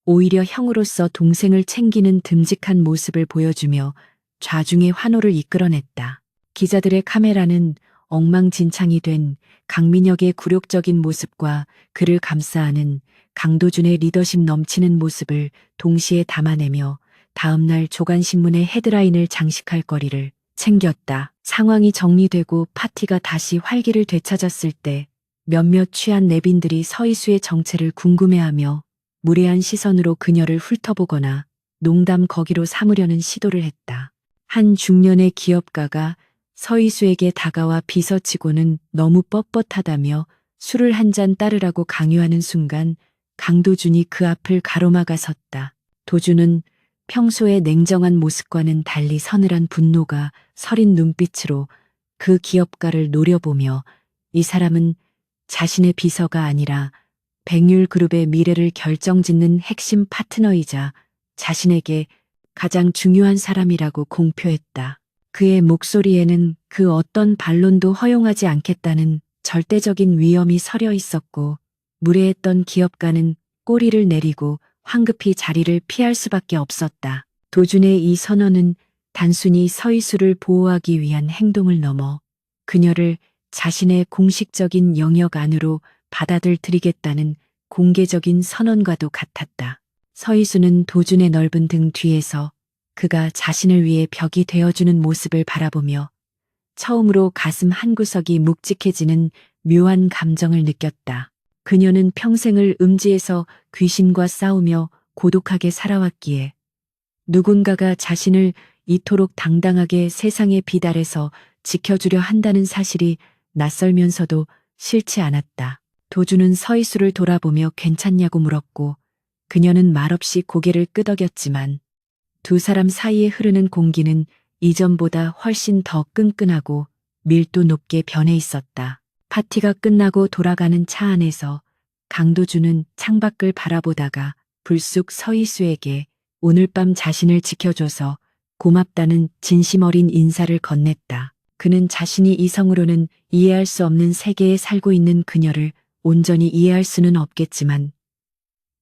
오히려 형으로서 동생을 챙기는 듬직한 모습을 보여주며 좌중의 환호를 이끌어냈다. 기자들의 카메라는 엉망진창이 된 강민혁의 굴욕적인 모습과 그를 감싸는 강도준의 리더십 넘치는 모습을 동시에 담아내며 다음날 조간신문의 헤드라인을 장식할 거리를 챙겼다. 상황이 정리되고 파티가 다시 활기를 되찾았을 때 몇몇 취한 내빈들이 서희수의 정체를 궁금해하며 무례한 시선으로 그녀를 훑어보거나 농담 거기로 삼으려는 시도를 했다. 한 중년의 기업가가 서희수에게 다가와 비서치고는 너무 뻣뻣하다며 술을 한 잔 따르라고 강요하는 순간 강도준이 그 앞을 가로막아 섰다. 도준은 평소의 냉정한 모습과는 달리 서늘한 분노가 서린 눈빛으로 그 기업가를 노려보며 이 사람은 자신의 비서가 아니라 백률그룹의 미래를 결정짓는 핵심 파트너이자 자신에게 가장 중요한 사람이라고 공표했다. 그의 목소리에는 그 어떤 반론도 허용하지 않겠다는 절대적인 위엄이 서려 있었고 무례했던 기업가는 꼬리를 내리고 황급히 자리를 피할 수밖에 없었다. 도준의 이 선언은 단순히 서희수를 보호하기 위한 행동을 넘어 그녀를 자신의 공식적인 영역 안으로 받아들이겠다는 공개적인 선언과도 같았다. 서희수는 도준의 넓은 등 뒤에서 그가 자신을 위해 벽이 되어주는 모습을 바라보며 처음으로 가슴 한구석이 묵직해지는 묘한 감정을 느꼈다. 그녀는 평생을 음지에서 귀신과 싸우며 고독하게 살아왔기에 누군가가 자신을 이토록 당당하게 세상의 비달에서 지켜주려 한다는 사실이 낯설면서도 싫지 않았다. 도준은 서희수를 돌아보며 괜찮냐고 물었고 그녀는 말없이 고개를 끄덕였지만 두 사람 사이에 흐르는 공기는 이전보다 훨씬 더 끈끈하고 밀도 높게 변해 있었다. 파티가 끝나고 돌아가는 차 안에서 강도준은 창밖을 바라보다가 불쑥 서희수에게 오늘 밤 자신을 지켜줘서 고맙다는 진심 어린 인사를 건넸다. 그는 자신이 이성으로는 이해할 수 없는 세계에 살고 있는 그녀를 온전히 이해할 수는 없겠지만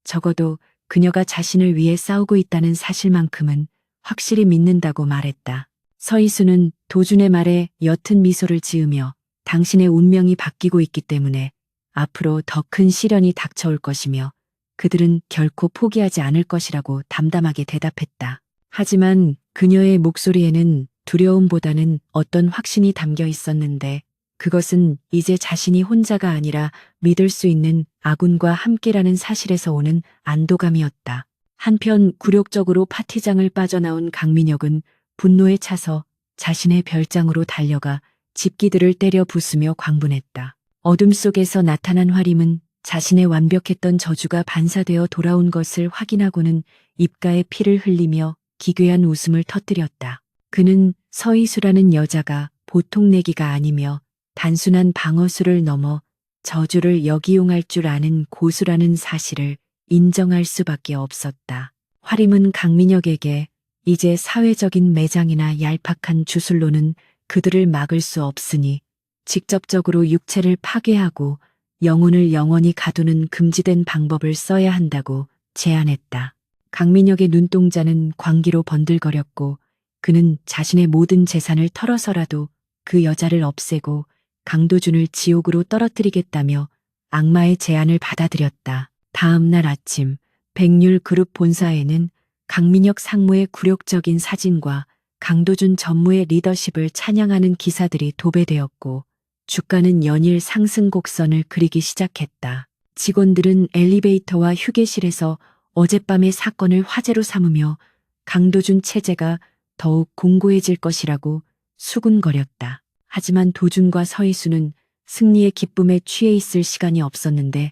적어도 그녀가 자신을 위해 싸우고 있다는 사실만큼은 확실히 믿는다고 말했다. 서희수는 도준의 말에 옅은 미소를 지으며 당신의 운명이 바뀌고 있기 때문에 앞으로 더 큰 시련이 닥쳐올 것이며 그들은 결코 포기하지 않을 것이라고 담담하게 대답했다. 하지만 그녀의 목소리에는 두려움보다는 어떤 확신이 담겨 있었는데 그것은 이제 자신이 혼자가 아니라 믿을 수 있는 아군과 함께라는 사실에서 오는 안도감이었다. 한편 굴욕적으로 파티장을 빠져나온 강민혁은 분노에 차서 자신의 별장으로 달려가 집기들을 때려 부수며 광분했다. 어둠 속에서 나타난 화림은 자신의 완벽했던 저주가 반사되어 돌아온 것을 확인하고는 입가에 피를 흘리며 기괴한 웃음을 터뜨렸다. 그는 서희수라는 여자가 보통 내기가 아니며 단순한 방어수를 넘어 저주를 역이용할 줄 아는 고수라는 사실을 인정할 수밖에 없었다. 화림은 강민혁에게 이제 사회적인 매장이나 얄팍한 주술로는 그들을 막을 수 없으니 직접적으로 육체를 파괴하고 영혼을 영원히 가두는 금지된 방법을 써야 한다고 제안했다. 강민혁의 눈동자는 광기로 번들거렸고 그는 자신의 모든 재산을 털어서라도 그 여자를 없애고 강도준을 지옥으로 떨어뜨리겠다며 악마의 제안을 받아들였다. 다음 날 아침 백률그룹 본사에는 강민혁 상무의 굴욕적인 사진과 강도준 전무의 리더십을 찬양하는 기사들이 도배되었고 주가는 연일 상승 곡선을 그리기 시작했다. 직원들은 엘리베이터와 휴게실에서 어젯밤의 사건을 화제로 삼으며 강도준 체제가 더욱 공고해질 것이라고 수군거렸다. 하지만 도준과 서희수는 승리의 기쁨에 취해 있을 시간이 없었는데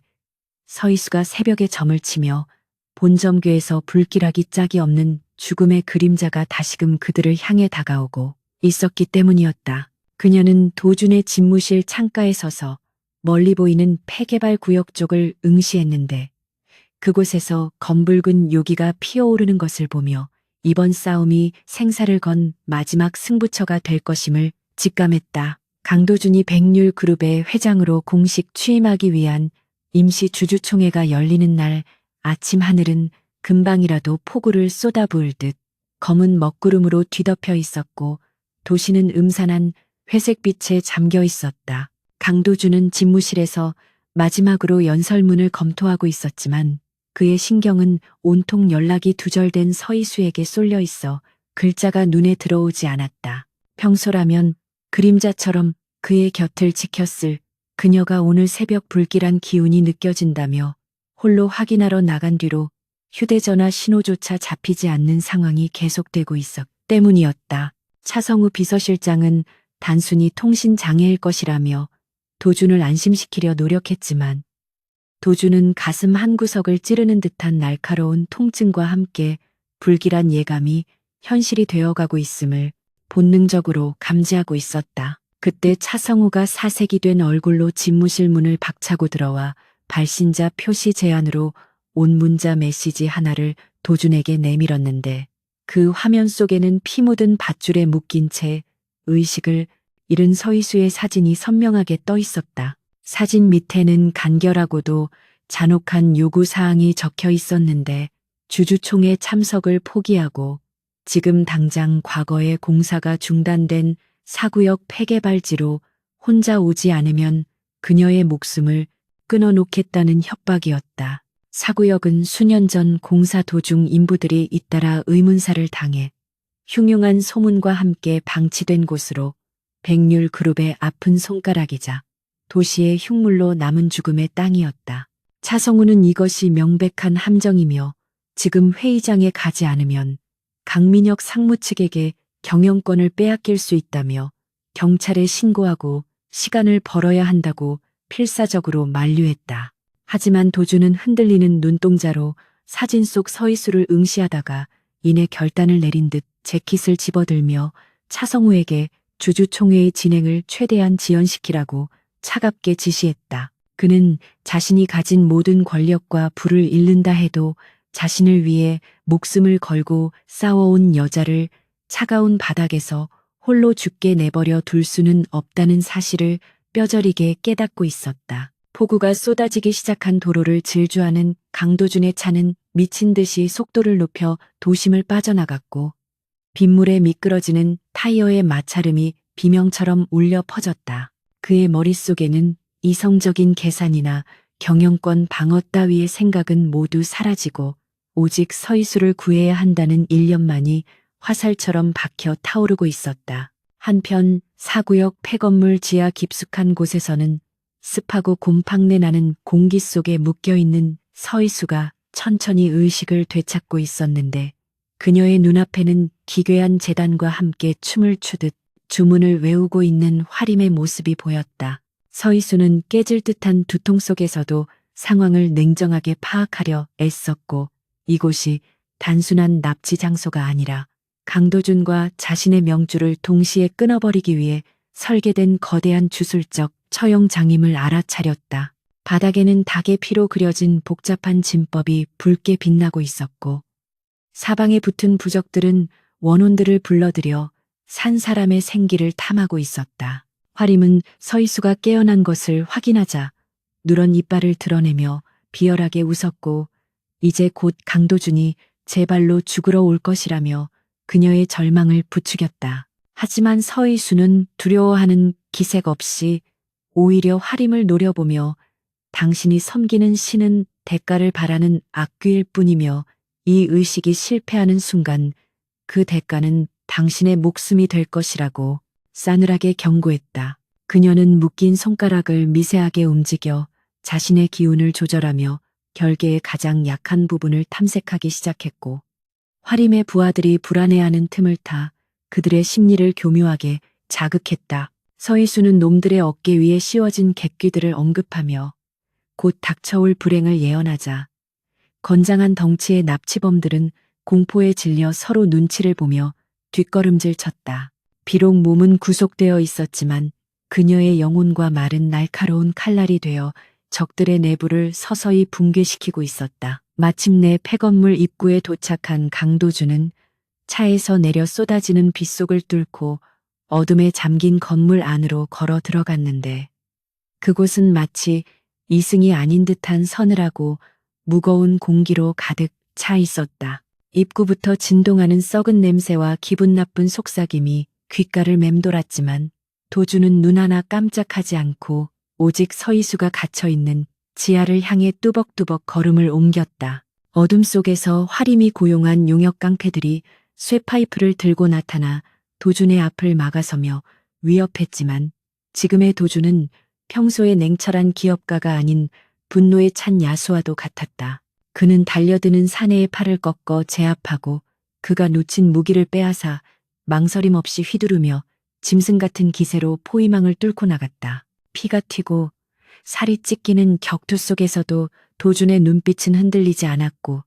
서희수가 새벽에 점을 치며 본점궤에서 불길하기 짝이 없는 죽음의 그림자가 다시금 그들을 향해 다가오고 있었기 때문이었다. 그녀는 도준의 집무실 창가에 서서 멀리 보이는 폐개발 구역 쪽을 응시했는데 그곳에서 검붉은 요기가 피어오르는 것을 보며 이번 싸움이 생사를 건 마지막 승부처가 될 것임을 직감했다. 강도준이 백률그룹의 회장으로 공식 취임하기 위한 임시 주주총회가 열리는 날 아침 하늘은 금방이라도 폭우를 쏟아부을 듯 검은 먹구름으로 뒤덮여 있었고 도시는 음산한 회색빛에 잠겨 있었다. 강도준은 집무실에서 마지막으로 연설문을 검토하고 있었지만 그의 신경은 온통 연락이 두절된 서희수에게 쏠려 있어 글자가 눈에 들어오지 않았다. 평소라면 그림자처럼 그의 곁을 지켰을 그녀가 오늘 새벽 불길한 기운이 느껴진다며 홀로 확인하러 나간 뒤로 휴대전화 신호조차 잡히지 않는 상황이 계속되고 있었기 때문이었다. 차성우 비서실장은 단순히 통신장애일 것이라며 도준을 안심시키려 노력했지만 도준은 가슴 한구석을 찌르는 듯한 날카로운 통증과 함께 불길한 예감이 현실이 되어가고 있음을 본능적으로 감지하고 있었다. 그때 차성우가 사색이 된 얼굴로 집무실 문을 박차고 들어와 발신자 표시 제안으로 온 문자 메시지 하나를 도준에게 내밀었는데 그 화면 속에는 피 묻은 밧줄에 묶인 채 의식을 잃은 서희수의 사진이 선명하게 떠 있었다. 사진 밑에는 간결하고도 잔혹한 요구사항이 적혀 있었는데 주주총회 참석을 포기하고 지금 당장 과거의 공사가 중단된 사구역 폐개발지로 혼자 오지 않으면 그녀의 목숨을 끊어놓겠다는 협박이었다. 사구역은 수년 전 공사 도중 인부들이 잇따라 의문사를 당해 흉흉한 소문과 함께 방치된 곳으로 백률그룹의 아픈 손가락이자 도시의 흉물로 남은 죽음의 땅이었다. 차성우는 이것이 명백한 함정이며 지금 회의장에 가지 않으면 강민혁 상무 측에게 경영권을 빼앗길 수 있다며 경찰에 신고하고 시간을 벌어야 한다고 필사적으로 만류했다. 하지만 도준은 흔들리는 눈동자로 사진 속 서희수를 응시하다가 이내 결단을 내린 듯 재킷을 집어들며 차성우에게 주주총회의 진행을 최대한 지연시키라고 차갑게 지시했다. 그는 자신이 가진 모든 권력과 부를 잃는다 해도 자신을 위해 목숨을 걸고 싸워온 여자를 차가운 바닥에서 홀로 죽게 내버려 둘 수는 없다는 사실을 뼈저리게 깨닫고 있었다. 폭우가 쏟아지기 시작한 도로를 질주하는 강도준의 차는 미친 듯이 속도를 높여 도심을 빠져나갔고 빗물에 미끄러지는 타이어의 마찰음이 비명처럼 울려 퍼졌다. 그의 머릿속에는 이성적인 계산이나 경영권 방어 따위의 생각은 모두 사라지고 오직 서희수를 구해야 한다는 일념만이 화살처럼 박혀 타오르고 있었다. 한편 사구역 폐건물 지하 깊숙한 곳에서는 습하고 곰팡내 나는 공기 속에 묶여있는 서희수가 천천히 의식을 되찾고 있었는데 그녀의 눈앞에는 기괴한 재단과 함께 춤을 추듯 주문을 외우고 있는 화림의 모습이 보였다. 서희수는 깨질 듯한 두통 속에서도 상황을 냉정하게 파악하려 애썼고 이곳이 단순한 납치 장소가 아니라 강도준과 자신의 명줄을 동시에 끊어버리기 위해 설계된 거대한 주술적 처형 장임을 알아차렸다. 바닥에는 닭의 피로 그려진 복잡한 진법이 붉게 빛나고 있었고 사방에 붙은 부적들은 원혼들을 불러들여 산 사람의 생기를 탐하고 있었다. 화림은 서희수가 깨어난 것을 확인하자 누런 이빨을 드러내며 비열하게 웃었고 이제 곧 강도준이 제 발로 죽으러 올 것이라며 그녀의 절망을 부추겼다. 하지만 서희수는 두려워하는 기색 없이 오히려 화림을 노려보며 당신이 섬기는 신은 대가를 바라는 악귀일 뿐이며 이 의식이 실패하는 순간 그 대가는 당신의 목숨이 될 것이라고 싸늘하게 경고했다. 그녀는 묶인 손가락을 미세하게 움직여 자신의 기운을 조절하며 결계의 가장 약한 부분을 탐색하기 시작했고 화림의 부하들이 불안해하는 틈을 타 그들의 심리를 교묘하게 자극했다. 서희수는 놈들의 어깨 위에 씌워진 객귀들을 언급하며 곧 닥쳐올 불행을 예언하자 건장한 덩치의 납치범들은 공포에 질려 서로 눈치를 보며 뒷걸음질 쳤다. 비록 몸은 구속되어 있었지만 그녀의 영혼과 말은 날카로운 칼날이 되어 적들의 내부를 서서히 붕괴시키고 있었다. 마침내 폐건물 입구에 도착한 강도준은 차에서 내려 쏟아지는 빗속을 뚫고 어둠에 잠긴 건물 안으로 걸어 들어갔는데 그곳은 마치 이승이 아닌 듯한 서늘하고 무거운 공기로 가득 차 있었다. 입구부터 진동하는 썩은 냄새와 기분 나쁜 속삭임이 귓가를 맴돌았지만 도주는 눈 하나 깜짝하지 않고 오직 서희수가 갇혀있는 지하를 향해 뚜벅뚜벅 걸음을 옮겼다. 어둠 속에서 화림이 고용한 용역 깡패들이 쇠파이프를 들고 나타나 도준의 앞을 막아서며 위협했지만 지금의 도준은 평소의 냉철한 기업가가 아닌 분노에 찬 야수와도 같았다. 그는 달려드는 사내의 팔을 꺾어 제압하고 그가 놓친 무기를 빼앗아 망설임 없이 휘두르며 짐승 같은 기세로 포위망을 뚫고 나갔다. 피가 튀고 살이 찢기는 격투 속에서도 도준의 눈빛은 흔들리지 않았고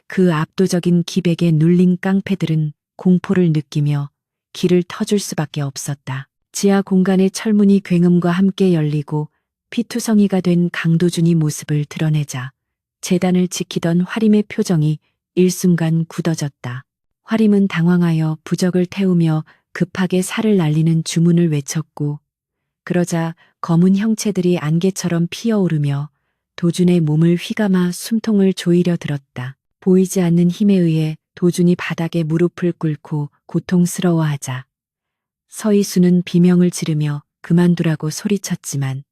그 압도적인 기백에 눌린 깡패들은 공포를 느끼며 길을 터줄 수밖에 없었다. 지하 공간의 철문이 굉음과 함께 열리고 피투성이가 된 강도준이 모습을 드러내자 재단을 지키던 화림의 표정이 일순간 굳어졌다. 화림은 당황하여 부적을 태우며 급하게 살을 날리는 주문을 외쳤고 그러자 검은 형체들이 안개처럼 피어오르며 도준의 몸을 휘감아 숨통을 조이려 들었다. 보이지 않는 힘에 의해 도준이 바닥에 무릎을 꿇고 고통스러워하자 서희수는 비명을 지르며 그만두라고 소리쳤지만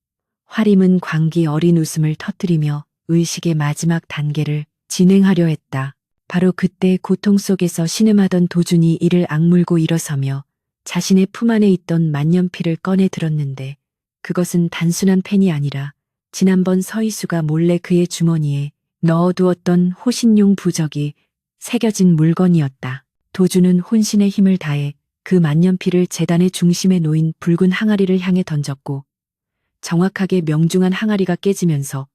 화림은 광기 어린 웃음을 터뜨리며 의식의 마지막 단계를 진행하려 했다. 바로 그때 고통 속에서 신음하던 도준이 이를 악물고 일어서며 자신의 품 안에 있던 만년필을 꺼내 들었는데 그것은 단순한 펜이 아니라 지난번 서희수가 몰래 그의 주머니에 넣어두었던 호신용 부적이 새겨진 물건이었다. 도준은 혼신의 힘을 다해 그 만년필을 재단의 중심에 놓인 붉은 항아리를 향해 던졌고 정확하게 명중한 항아리가 깨지면서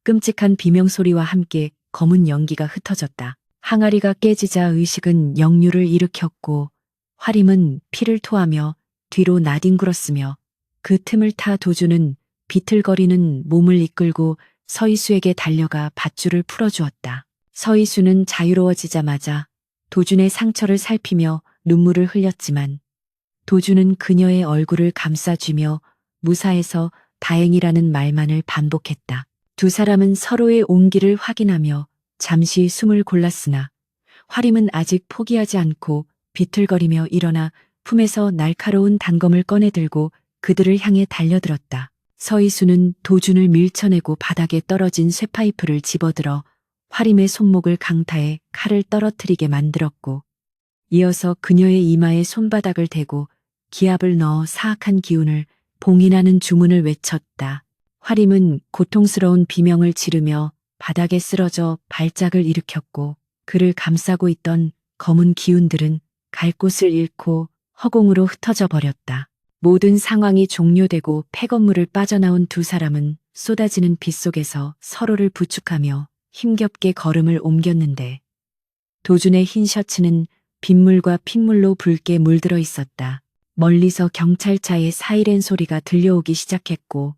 끔찍한 비명소리와 함께 검은 연기가 흩어졌다. 항아리가 깨지자 의식은 역류를 일으켰고 화림은 피를 토하며 뒤로 나뒹굴었으며 그 틈을 타 도주는 비틀거리는 몸을 이끌고 서희수에게 달려가 밧줄을 풀어주었다. 서희수는 자유로워지자마자 도준의 상처를 살피며 눈물을 흘렸지만 도준은 그녀의 얼굴을 감싸쥐며 무사해서 다행이라는 말만을 반복했다. 두 사람은 서로의 온기를 확인하며 잠시 숨을 골랐으나 화림은 아직 포기하지 않고 비틀거리며 일어나 품에서 날카로운 단검을 꺼내들고 그들을 향해 달려들었다. 서희수는 도준을 밀쳐내고 바닥에 떨어진 쇠파이프를 집어들어 화림의 손목을 강타해 칼을 떨어뜨리게 만들었고 이어서 그녀의 이마에 손바닥을 대고 기압을 넣어 사악한 기운을 봉인하는 주문을 외쳤다. 화림은 고통스러운 비명을 지르며 바닥에 쓰러져 발작을 일으켰고 그를 감싸고 있던 검은 기운들은 갈 곳을 잃고 허공으로 흩어져 버렸다. 모든 상황이 종료되고 폐건물을 빠져나온 두 사람은 쏟아지는 빛 속에서 서로를 부축하며 힘겹게 걸음을 옮겼는데 도준의 흰 셔츠는 빗물과 핏물로 붉게 물들어 있었다. 멀리서 경찰차의 사이렌 소리가 들려오기 시작했고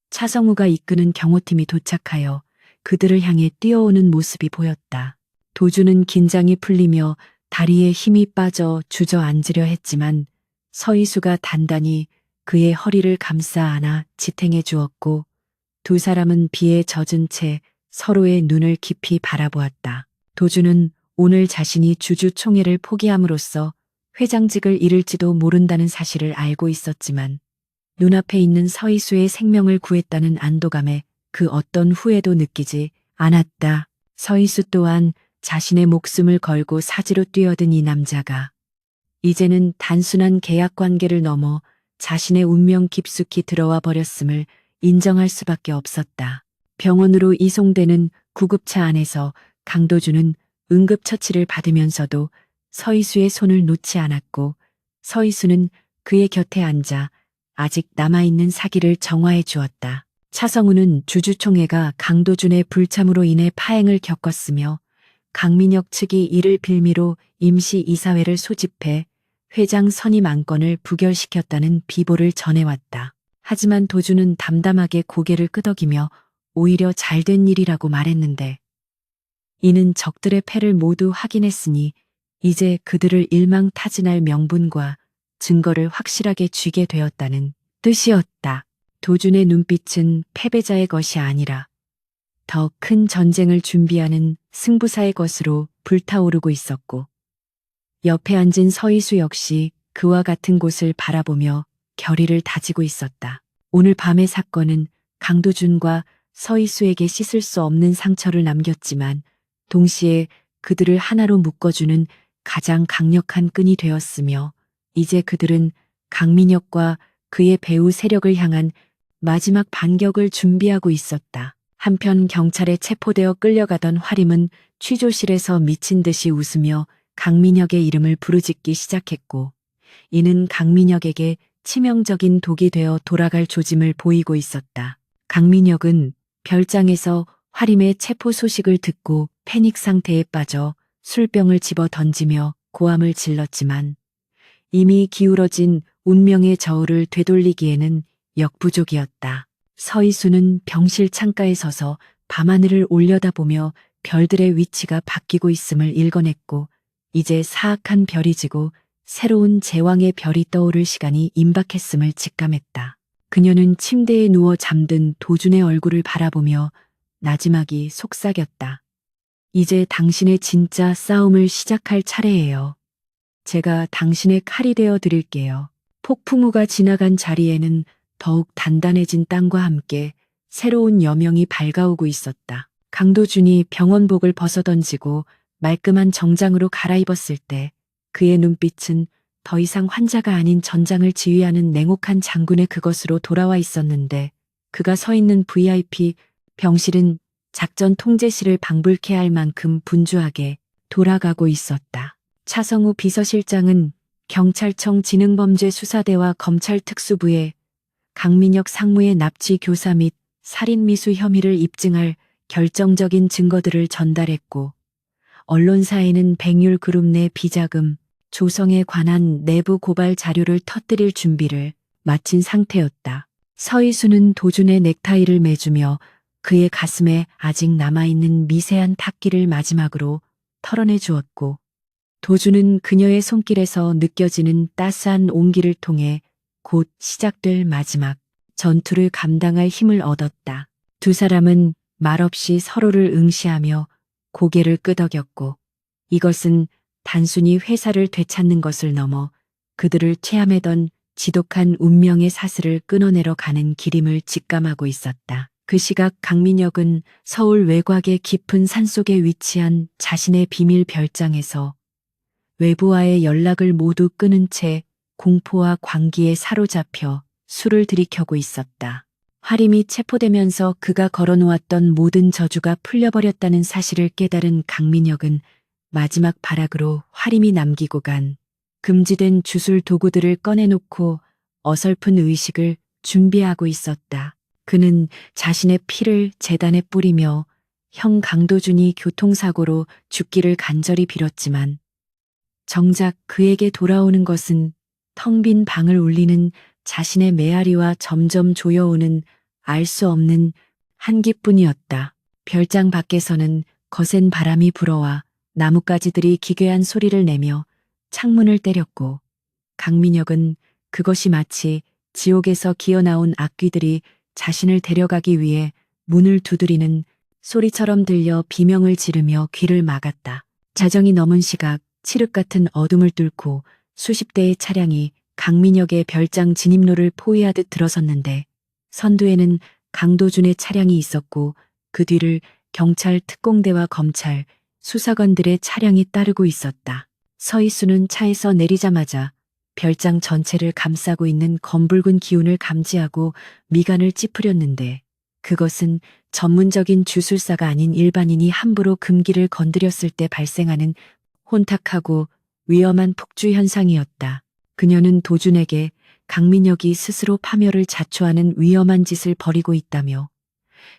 차성우가 이끄는 경호팀이 도착하여 그들을 향해 뛰어오는 모습이 보였다. 도준은 긴장이 풀리며 다리에 힘이 빠져 주저앉으려 했지만 서희수가 단단히 그의 허리를 감싸 안아 지탱해 주었고 두 사람은 비에 젖은 채 서로의 눈을 깊이 바라보았다. 도준은 오늘 자신이 주주총회를 포기함으로써 회장직을 잃을지도 모른다는 사실을 알고 있었지만 눈앞에 있는 서희수의 생명을 구했다는 안도감에 그 어떤 후회도 느끼지 않았다. 서희수 또한 자신의 목숨을 걸고 사지로 뛰어든 이 남자가 이제는 단순한 계약 관계를 넘어 자신의 운명 깊숙이 들어와 버렸음을 인정할 수밖에 없었다. 병원으로 이송되는 구급차 안에서 강도준은 응급처치를 받으면서도 서희수의 손을 놓지 않았고 서희수는 그의 곁에 앉아 아직 남아있는 사기를 정화해 주었다. 차성우는 주주총회가 강도준의 불참으로 인해 파행을 겪었으며 강민혁 측이 이를 빌미로 임시 이사회를 소집해 회장 선임 안건을 부결시켰다는 비보를 전해왔다. 하지만 도준은 담담하게 고개를 끄덕이며 오히려 잘된 일이라고 말했는데 이는 적들의 패를 모두 확인했으니 이제 그들을 일망타진할 명분과 증거를 확실하게 쥐게 되었다는 뜻이었다. 도준의 눈빛은 패배자의 것이 아니라 더 큰 전쟁을 준비하는 승부사의 것으로 불타오르고 있었고 옆에 앉은 서희수 역시 그와 같은 곳을 바라보며 결의를 다지고 있었다. 오늘 밤의 사건은 강도준과 서희수에게 씻을 수 없는 상처를 남겼지만 동시에 그들을 하나로 묶어주는 가장 강력한 끈이 되었으며 이제 그들은 강민혁과 그의 배후 세력을 향한 마지막 반격을 준비하고 있었다. 한편 경찰에 체포되어 끌려가던 화림은 취조실에서 미친 듯이 웃으며 강민혁의 이름을 부르짖기 시작했고 이는 강민혁에게 치명적인 독이 되어 돌아갈 조짐을 보이고 있었다. 강민혁은 별장에서 화림의 체포 소식을 듣고 패닉 상태에 빠져 술병을 집어 던지며 고함을 질렀지만 이미 기울어진 운명의 저울을 되돌리기에는 역부족이었다. 서희수는 병실 창가에 서서 밤하늘을 올려다보며 별들의 위치가 바뀌고 있음을 일궈냈고 이제 사악한 별이 지고 새로운 제왕의 별이 떠오를 시간이 임박했음을 직감했다. 그녀는 침대에 누워 잠든 도준의 얼굴을 바라보며 나지막이 속삭였다. 이제 당신의 진짜 싸움을 시작할 차례예요. 제가 당신의 칼이 되어 드릴게요. 폭풍우가 지나간 자리에는 더욱 단단해진 땅과 함께 새로운 여명이 밝아오고 있었다. 강도준이 병원복을 벗어던지고 말끔한 정장으로 갈아입었을 때 그의 눈빛은 더 이상 환자가 아닌 전장을 지휘하는 냉혹한 장군의 그것으로 돌아와 있었는데 그가 서 있는 VIP 병실은 작전 통제실을 방불케 할 만큼 분주하게 돌아가고 있었다. 차성우 비서실장은 경찰청 지능범죄수사대와 검찰특수부에 강민혁 상무의 납치 교사 및 살인미수 혐의를 입증할 결정적인 증거들을 전달했고 언론사에는 백율그룹 내 비자금 조성에 관한 내부 고발 자료를 터뜨릴 준비를 마친 상태였다. 서희수는 도준의 넥타이를 매주며 그의 가슴에 아직 남아있는 미세한 탁기를 마지막으로 털어내 주었고 도준은 그녀의 손길에서 느껴지는 따스한 온기를 통해 곧 시작될 마지막 전투를 감당할 힘을 얻었다. 두 사람은 말없이 서로를 응시하며 고개를 끄덕였고 이것은 단순히 회사를 되찾는 것을 넘어 그들을 체함하던 지독한 운명의 사슬을 끊어내러 가는 길임을 직감하고 있었다. 그 시각 강민혁은 서울 외곽의 깊은 산속에 위치한 자신의 비밀 별장에서 외부와의 연락을 모두 끊은 채 공포와 광기에 사로잡혀 술을 들이켜고 있었다. 화림이 체포되면서 그가 걸어놓았던 모든 저주가 풀려버렸다는 사실을 깨달은 강민혁은 마지막 발악으로 화림이 남기고 간 금지된 주술 도구들을 꺼내놓고 어설픈 의식을 준비하고 있었다. 그는 자신의 피를 재단에 뿌리며 형 강도준이 교통사고로 죽기를 간절히 빌었지만 정작 그에게 돌아오는 것은 텅 빈 방을 울리는 자신의 메아리와 점점 조여오는 알 수 없는 한기뿐이었다. 별장 밖에서는 거센 바람이 불어와 나뭇가지들이 기괴한 소리를 내며 창문을 때렸고 강민혁은 그것이 마치 지옥에서 기어나온 악귀들이 자신을 데려가기 위해 문을 두드리는 소리처럼 들려 비명을 지르며 귀를 막았다. 자정이 넘은 시각 칠흑 같은 어둠을 뚫고 수십 대의 차량이 강민혁의 별장 진입로를 포위하듯 들어섰는데 선두에는 강도준의 차량이 있었고 그 뒤를 경찰 특공대와 검찰, 수사관들의 차량이 따르고 있었다. 서희수는 차에서 내리자마자 별장 전체를 감싸고 있는 검붉은 기운을 감지하고 미간을 찌푸렸는데 그것은 전문적인 주술사가 아닌 일반인이 함부로 금기를 건드렸을 때 발생하는 혼탁하고 위험한 폭주 현상이었다. 그녀는 도준에게 강민혁이 스스로 파멸을 자초하는 위험한 짓을 벌이고 있다며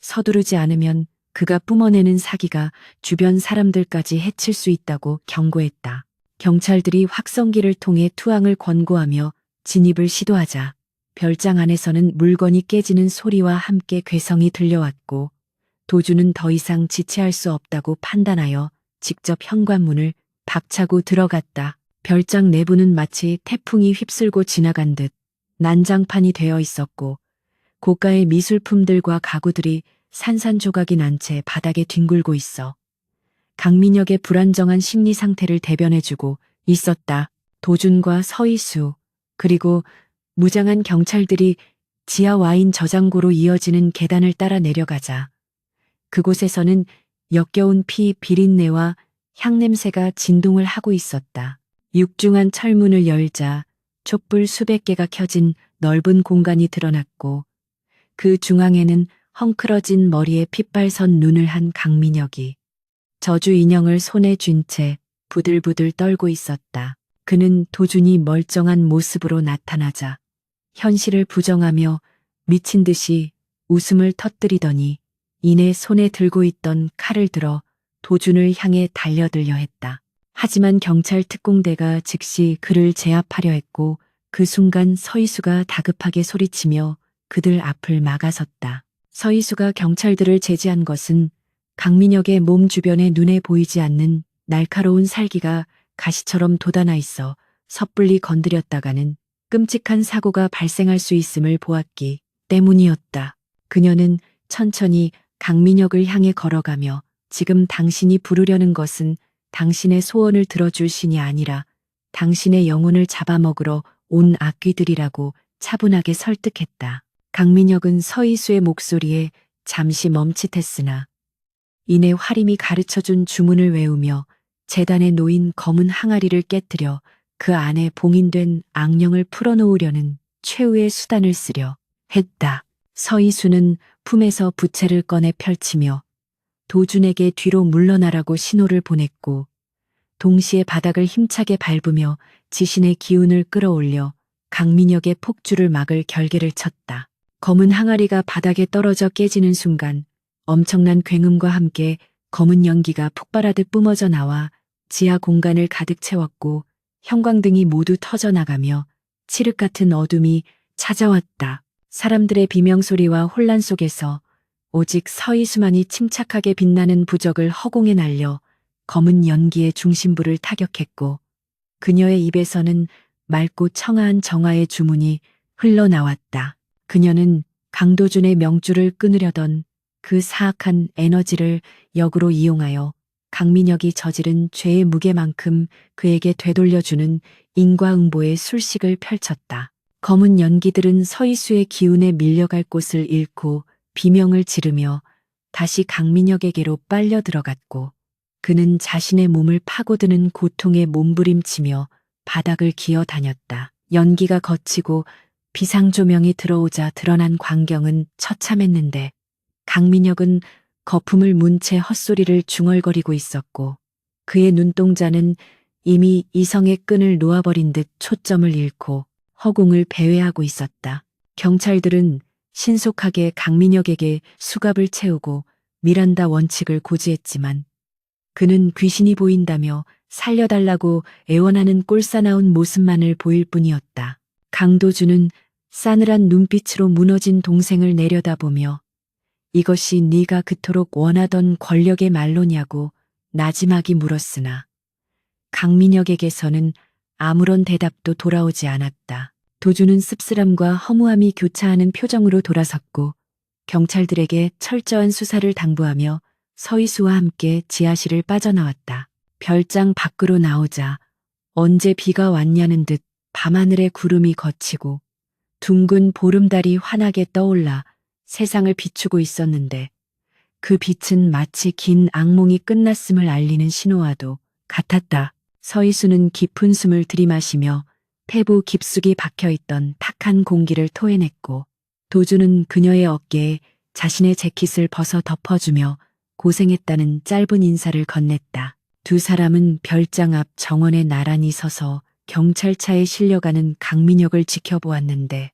서두르지 않으면 그가 뿜어내는 사기가 주변 사람들까지 해칠 수 있다고 경고했다. 경찰들이 확성기를 통해 투항을 권고하며 진입을 시도하자 별장 안에서는 물건이 깨지는 소리와 함께 괴성이 들려왔고 도준은 더 이상 지체할 수 없다고 판단하여 직접 현관문을 박차고 들어갔다. 별장 내부는 마치 태풍이 휩쓸고 지나간 듯 난장판이 되어 있었고 고가의 미술품들과 가구들이 산산조각이 난 채 바닥에 뒹굴고 있어 강민혁의 불안정한 심리 상태를 대변해주고 있었다. 도준과 서희수 그리고 무장한 경찰들이 지하 와인 저장고로 이어지는 계단을 따라 내려가자 그곳에서는 역겨운 피 비린내와 향냄새가 진동을 하고 있었다. 육중한 철문을 열자 촛불 수백 개가 켜진 넓은 공간이 드러났고 그 중앙에는 헝클어진 머리에 핏발선 눈을 한 강민혁이 저주 인형을 손에 쥔 채 부들부들 떨고 있었다. 그는 도준이 멀쩡한 모습으로 나타나자 현실을 부정하며 미친 듯이 웃음을 터뜨리더니 이내 손에 들고 있던 칼을 들어 도준을 향해 달려들려 했다. 하지만 경찰 특공대가 즉시 그를 제압하려 했고 그 순간 서희수가 다급하게 소리치며 그들 앞을 막아섰다. 서희수가 경찰들을 제지한 것은 강민혁의 몸 주변에 눈에 보이지 않는 날카로운 살기가 가시처럼 돋아나 있어 섣불리 건드렸다가는 끔찍한 사고가 발생할 수 있음을 보았기 때문이었다. 그녀는 천천히 강민혁을 향해 걸어가며 지금 당신이 부르려는 것은 당신의 소원을 들어줄 신이 아니라 당신의 영혼을 잡아먹으러 온 악귀들이라고 차분하게 설득했다. 강민혁은 서희수의 목소리에 잠시 멈칫했으나 이내 화림이 가르쳐준 주문을 외우며 재단에 놓인 검은 항아리를 깨뜨려 그 안에 봉인된 악령을 풀어놓으려는 최후의 수단을 쓰려 했다. 서희수는 품에서 부채를 꺼내 펼치며 도준에게 뒤로 물러나라고 신호를 보냈고 동시에 바닥을 힘차게 밟으며 지신의 기운을 끌어올려 강민혁의 폭주를 막을 결계를 쳤다. 검은 항아리가 바닥에 떨어져 깨지는 순간 엄청난 굉음과 함께 검은 연기가 폭발하듯 뿜어져 나와 지하 공간을 가득 채웠고 형광등이 모두 터져나가며 칠흑 같은 어둠이 찾아왔다. 사람들의 비명소리와 혼란 속에서 오직 서희수만이 침착하게 빛나는 부적을 허공에 날려 검은 연기의 중심부를 타격했고 그녀의 입에서는 맑고 청아한 정화의 주문이 흘러나왔다. 그녀는 강도준의 명줄을 끊으려던 그 사악한 에너지를 역으로 이용하여 강민혁이 저지른 죄의 무게만큼 그에게 되돌려주는 인과응보의 술식을 펼쳤다. 검은 연기들은 서희수의 기운에 밀려갈 곳을 잃고 비명을 지르며 다시 강민혁에게로 빨려 들어갔고 그는 자신의 몸을 파고드는 고통에 몸부림치며 바닥을 기어다녔다. 연기가 거치고 비상조명이 들어오자 드러난 광경은 처참했는데 강민혁은 거품을 문 채 헛소리를 중얼거리고 있었고 그의 눈동자는 이미 이성의 끈을 놓아버린 듯 초점을 잃고 허공을 배회하고 있었다. 경찰들은 신속하게 강민혁에게 수갑을 채우고 미란다 원칙을 고지했지만 그는 귀신이 보인다며 살려달라고 애원하는 꼴사나운 모습만을 보일 뿐이었다. 강도준은 싸늘한 눈빛으로 무너진 동생을 내려다보며 이것이 네가 그토록 원하던 권력의 말로냐고 나지막이 물었으나 강민혁에게서는 아무런 대답도 돌아오지 않았다. 도준은 씁쓸함과 허무함이 교차하는 표정으로 돌아섰고 경찰들에게 철저한 수사를 당부하며 서희수와 함께 지하실을 빠져나왔다. 별장 밖으로 나오자 언제 비가 왔냐는 듯 밤하늘에 구름이 걷히고 둥근 보름달이 환하게 떠올라 세상을 비추고 있었는데 그 빛은 마치 긴 악몽이 끝났음을 알리는 신호와도 같았다. 서희수는 깊은 숨을 들이마시며 폐부 깊숙이 박혀있던 탁한 공기를 토해냈고 도주는 그녀의 어깨에 자신의 재킷을 벗어 덮어주며 고생했다는 짧은 인사를 건넸다. 두 사람은 별장 앞 정원에 나란히 서서 경찰차에 실려가는 강민혁을 지켜보았는데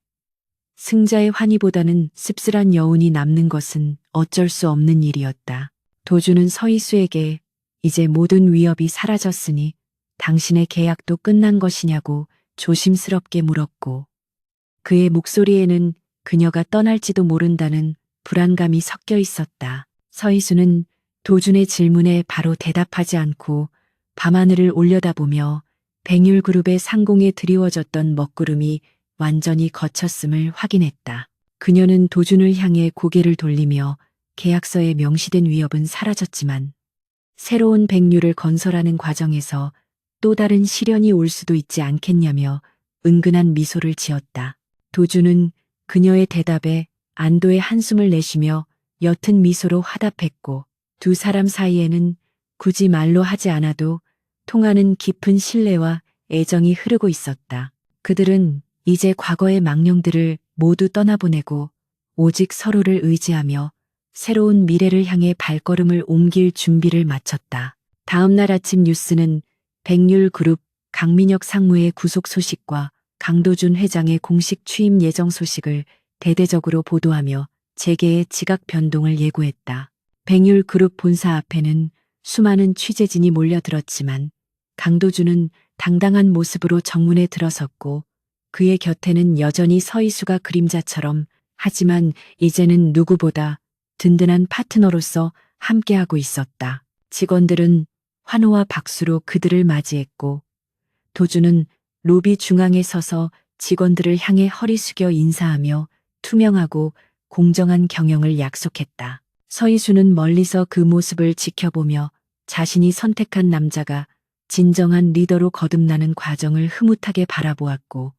승자의 환희보다는 씁쓸한 여운이 남는 것은 어쩔 수 없는 일이었다. 도주는 서희수에게 이제 모든 위협이 사라졌으니 당신의 계약도 끝난 것이냐고 조심스럽게 물었고 그의 목소리에는 그녀가 떠날지도 모른다는 불안감이 섞여 있었다. 서희수는 도준의 질문에 바로 대답하지 않고 밤하늘을 올려다보며 백율그룹의 상공에 드리워졌던 먹구름이 완전히 걷혔음을 확인했다. 그녀는 도준을 향해 고개를 돌리며 계약서에 명시된 위협은 사라졌지만 새로운 백률을 건설하는 과정에서 또 다른 시련이 올 수도 있지 않겠냐며 은근한 미소를 지었다. 도준은 그녀의 대답에 안도의 한숨을 내쉬며 옅은 미소로 화답했고 두 사람 사이에는 굳이 말로 하지 않아도 통하는 깊은 신뢰와 애정이 흐르고 있었다. 그들은 이제 과거의 망령들을 모두 떠나보내고 오직 서로를 의지하며 새로운 미래를 향해 발걸음을 옮길 준비를 마쳤다. 다음 날 아침 뉴스는 백률그룹 강민혁 상무의 구속 소식과 강도준 회장의 공식 취임 예정 소식을 대대적으로 보도하며 재계의 지각 변동을 예고했다. 백률그룹 본사 앞에는 수많은 취재진이 몰려들었지만 강도준은 당당한 모습으로 정문에 들어섰고 그의 곁에는 여전히 서희수가 그림자처럼 하지만 이제는 누구보다 든든한 파트너로서 함께하고 있었다. 직원들은 환호와 박수로 그들을 맞이했고 도준은 로비 중앙에 서서 직원들을 향해 허리 숙여 인사하며 투명하고 공정한 경영을 약속했다. 서희수는 멀리서 그 모습을 지켜보며 자신이 선택한 남자가 진정한 리더로 거듭나는 과정을 흐뭇하게 바라보았고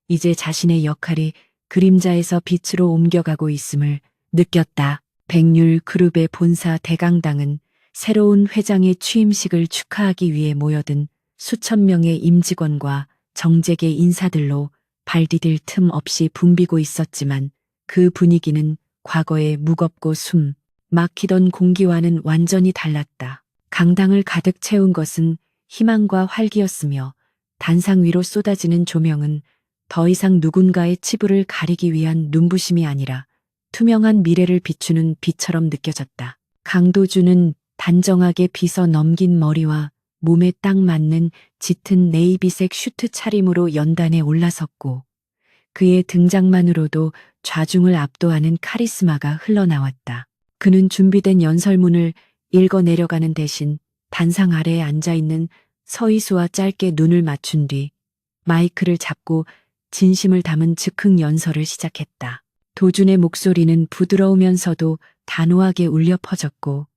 이제 자신의 역할이 그림자에서 빛으로 옮겨가고 있음을 느꼈다. 백률그룹의 본사 대강당은 새로운 회장의 취임식을 축하하기 위해 모여든 수천 명의 임직원과 정재계 인사들로 발디딜 틈 없이 붐비고 있었지만 그 분위기는 과거의 무겁고 숨 막히던 공기와는 완전히 달랐다. 강당을 가득 채운 것은 희망과 활기였으며 단상 위로 쏟아지는 조명은 더 이상 누군가의 치부를 가리기 위한 눈부심이 아니라 투명한 미래를 비추는 빛처럼 느껴졌다. 강도준은 단정하게 빗어 넘긴 머리와 몸에 딱 맞는 짙은 네이비색 슈트 차림으로 연단에 올라섰고 그의 등장만으로도 좌중을 압도하는 카리스마가 흘러나왔다. 그는 준비된 연설문을 읽어 내려가는 대신 단상 아래에 앉아있는 서희수와 짧게 눈을 맞춘 뒤 마이크를 잡고 진심을 담은 즉흥 연설을 시작했다. 도준의 목소리는 부드러우면서도 단호하게 울려 퍼졌고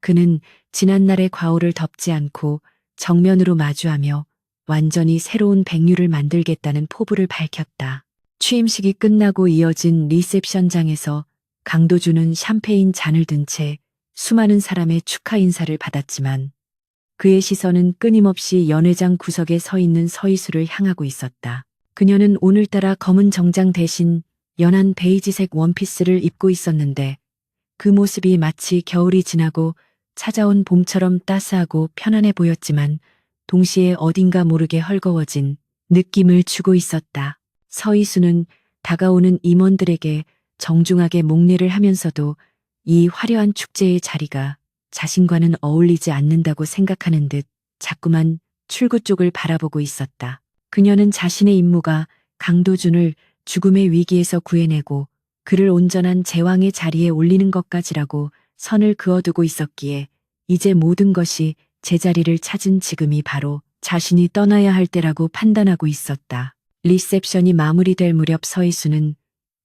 그는 지난날의 과오를 덮지 않고 정면으로 마주하며 완전히 새로운 백류를 만들겠다는 포부를 밝혔다. 취임식이 끝나고 이어진 리셉션장에서 강도준은 샴페인 잔을 든 채 수많은 사람의 축하 인사를 받았지만 그의 시선은 끊임없이 연회장 구석에 서 있는 서희수를 향하고 있었다. 그녀는 오늘따라 검은 정장 대신 연한 베이지색 원피스를 입고 있었는데 그 모습이 마치 겨울이 지나고 찾아온 봄처럼 따스하고 편안해 보였지만 동시에 어딘가 모르게 헐거워진 느낌을 주고 있었다. 서희수는 다가오는 임원들에게 정중하게 목례를 하면서도 이 화려한 축제의 자리가 자신과는 어울리지 않는다고 생각하는 듯 자꾸만 출구 쪽을 바라보고 있었다. 그녀는 자신의 임무가 강도준을 죽음의 위기에서 구해내고 그를 온전한 제왕의 자리에 올리는 것까지라고 선을 그어두고 있었기에 이제 모든 것이 제자리를 찾은 지금이 바로 자신이 떠나야 할 때라고 판단하고 있었다. 리셉션이 마무리될 무렵 서희수는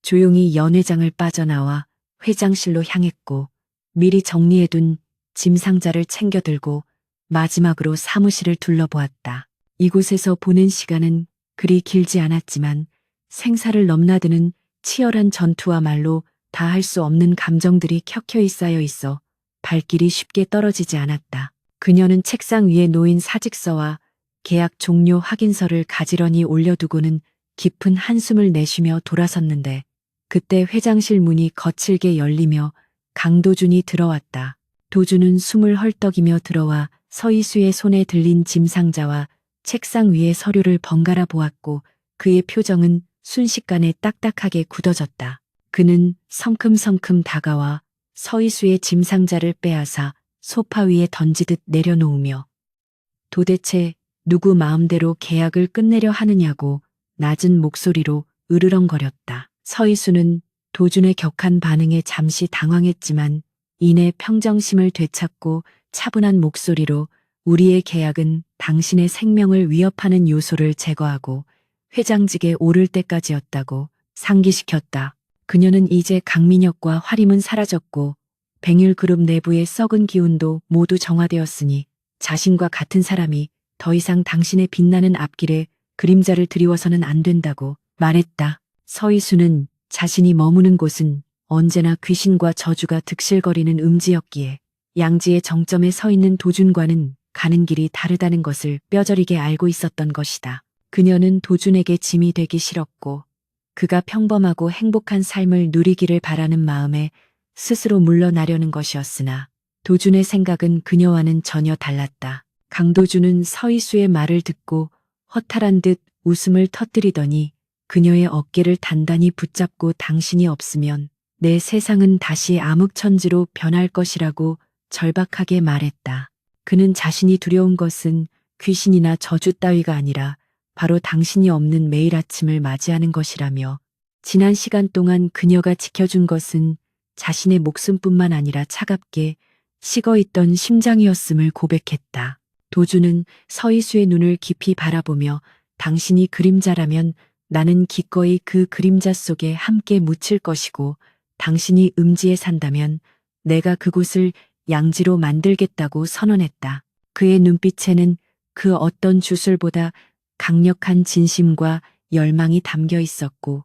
조용히 연회장을 빠져나와 회장실로 향했고 미리 정리해둔 짐 상자를 챙겨들고 마지막으로 사무실을 둘러보았다. 이곳에서 보낸 시간은 그리 길지 않았지만 생사를 넘나드는 치열한 전투와 말로 다 할 수 없는 감정들이 켜켜이 쌓여 있어 발길이 쉽게 떨어지지 않았다. 그녀는 책상 위에 놓인 사직서와 계약 종료 확인서를 가지런히 올려두고는 깊은 한숨을 내쉬며 돌아섰는데 그때 회장실 문이 거칠게 열리며 강도준이 들어왔다. 도준은 숨을 헐떡이며 들어와 서희수의 손에 들린 짐 상자와 책상 위의 서류를 번갈아 보았고 그의 표정은 순식간에 딱딱하게 굳어졌다. 그는 성큼성큼 다가와 서희수의 짐 상자를 빼앗아 소파 위에 던지듯 내려놓으며 도대체 누구 마음대로 계약을 끝내려 하느냐고 낮은 목소리로 으르렁거렸다. 서희수는 도준의 격한 반응에 잠시 당황했지만 이내 평정심을 되찾고 차분한 목소리로 우리의 계약은 당신의 생명을 위협하는 요소를 제거하고 회장직에 오를 때까지였다고 상기시켰다. 그녀는 이제 강민혁과 화림은 사라졌고 백일그룹 내부의 썩은 기운도 모두 정화되었으니 자신과 같은 사람이 더 이상 당신의 빛나는 앞길에 그림자를 드리워서는 안 된다고 말했다. 서희수는 자신이 머무는 곳은 언제나 귀신과 저주가 득실거리는 음지였기에 양지의 정점에 서 있는 도준과는 가는 길이 다르다는 것을 뼈저리게 알고 있었던 것이다. 그녀는 도준에게 짐이 되기 싫었고 그가 평범하고 행복한 삶을 누리기를 바라는 마음에 스스로 물러나려는 것이었으나 도준의 생각은 그녀와는 전혀 달랐다. 강도준은 서희수의 말을 듣고 허탈한 듯 웃음을 터뜨리더니 그녀의 어깨를 단단히 붙잡고 당신이 없으면 내 세상은 다시 암흑천지로 변할 것이라고 절박하게 말했다. 그는 자신이 두려운 것은 귀신이나 저주 따위가 아니라 바로 당신이 없는 매일 아침을 맞이하는 것이라며 지난 시간 동안 그녀가 지켜준 것은 자신의 목숨뿐만 아니라 차갑게 식어있던 심장이었음을 고백했다. 도준은 서희수의 눈을 깊이 바라보며 당신이 그림자라면 나는 기꺼이 그 그림자 속에 함께 묻힐 것이고 당신이 음지에 산다면 내가 그곳을 양지로 만들겠다고 선언했다. 그의 눈빛에는 그 어떤 주술보다 강력한 진심과 열망이 담겨 있었고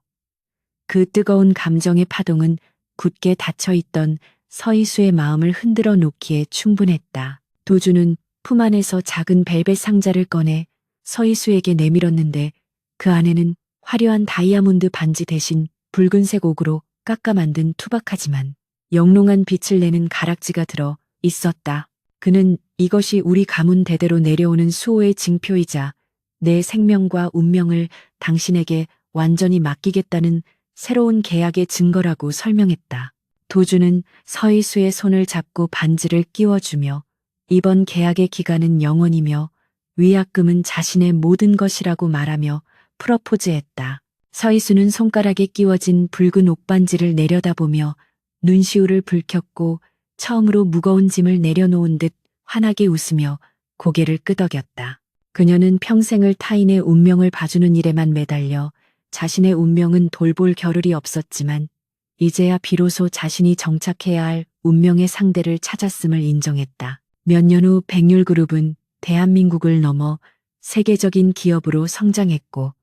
그 뜨거운 감정의 파동은 굳게 닫혀있던 서희수의 마음을 흔들어 놓기에 충분했다. 도준은 품 안에서 작은 벨벳 상자를 꺼내 서희수에게 내밀었는데 그 안에는 화려한 다이아몬드 반지 대신 붉은색 옥으로 깎아 만든 투박하지만 영롱한 빛을 내는 가락지가 들어 있었다. 그는 이것이 우리 가문 대대로 내려오는 수호의 징표이자 내 생명과 운명을 당신에게 완전히 맡기겠다는 새로운 계약의 증거라고 설명했다. 도준은 서희수의 손을 잡고 반지를 끼워주며 이번 계약의 기간은 영원이며 위약금은 자신의 모든 것이라고 말하며 프러포즈했다. 서희수는 손가락에 끼워진 붉은 옥반지를 내려다보며 눈시울을 붉혔고 처음으로 무거운 짐을 내려놓은 듯 환하게 웃으며 고개를 끄덕였다. 그녀는 평생을 타인의 운명을 봐주는 일에만 매달려 자신의 운명은 돌볼 겨를이 없었지만 이제야 비로소 자신이 정착해야 할 운명의 상대를 찾았음을 인정했다. 몇 년 후 백률그룹은 대한민국을 넘어 세계적인 기업으로 성장했고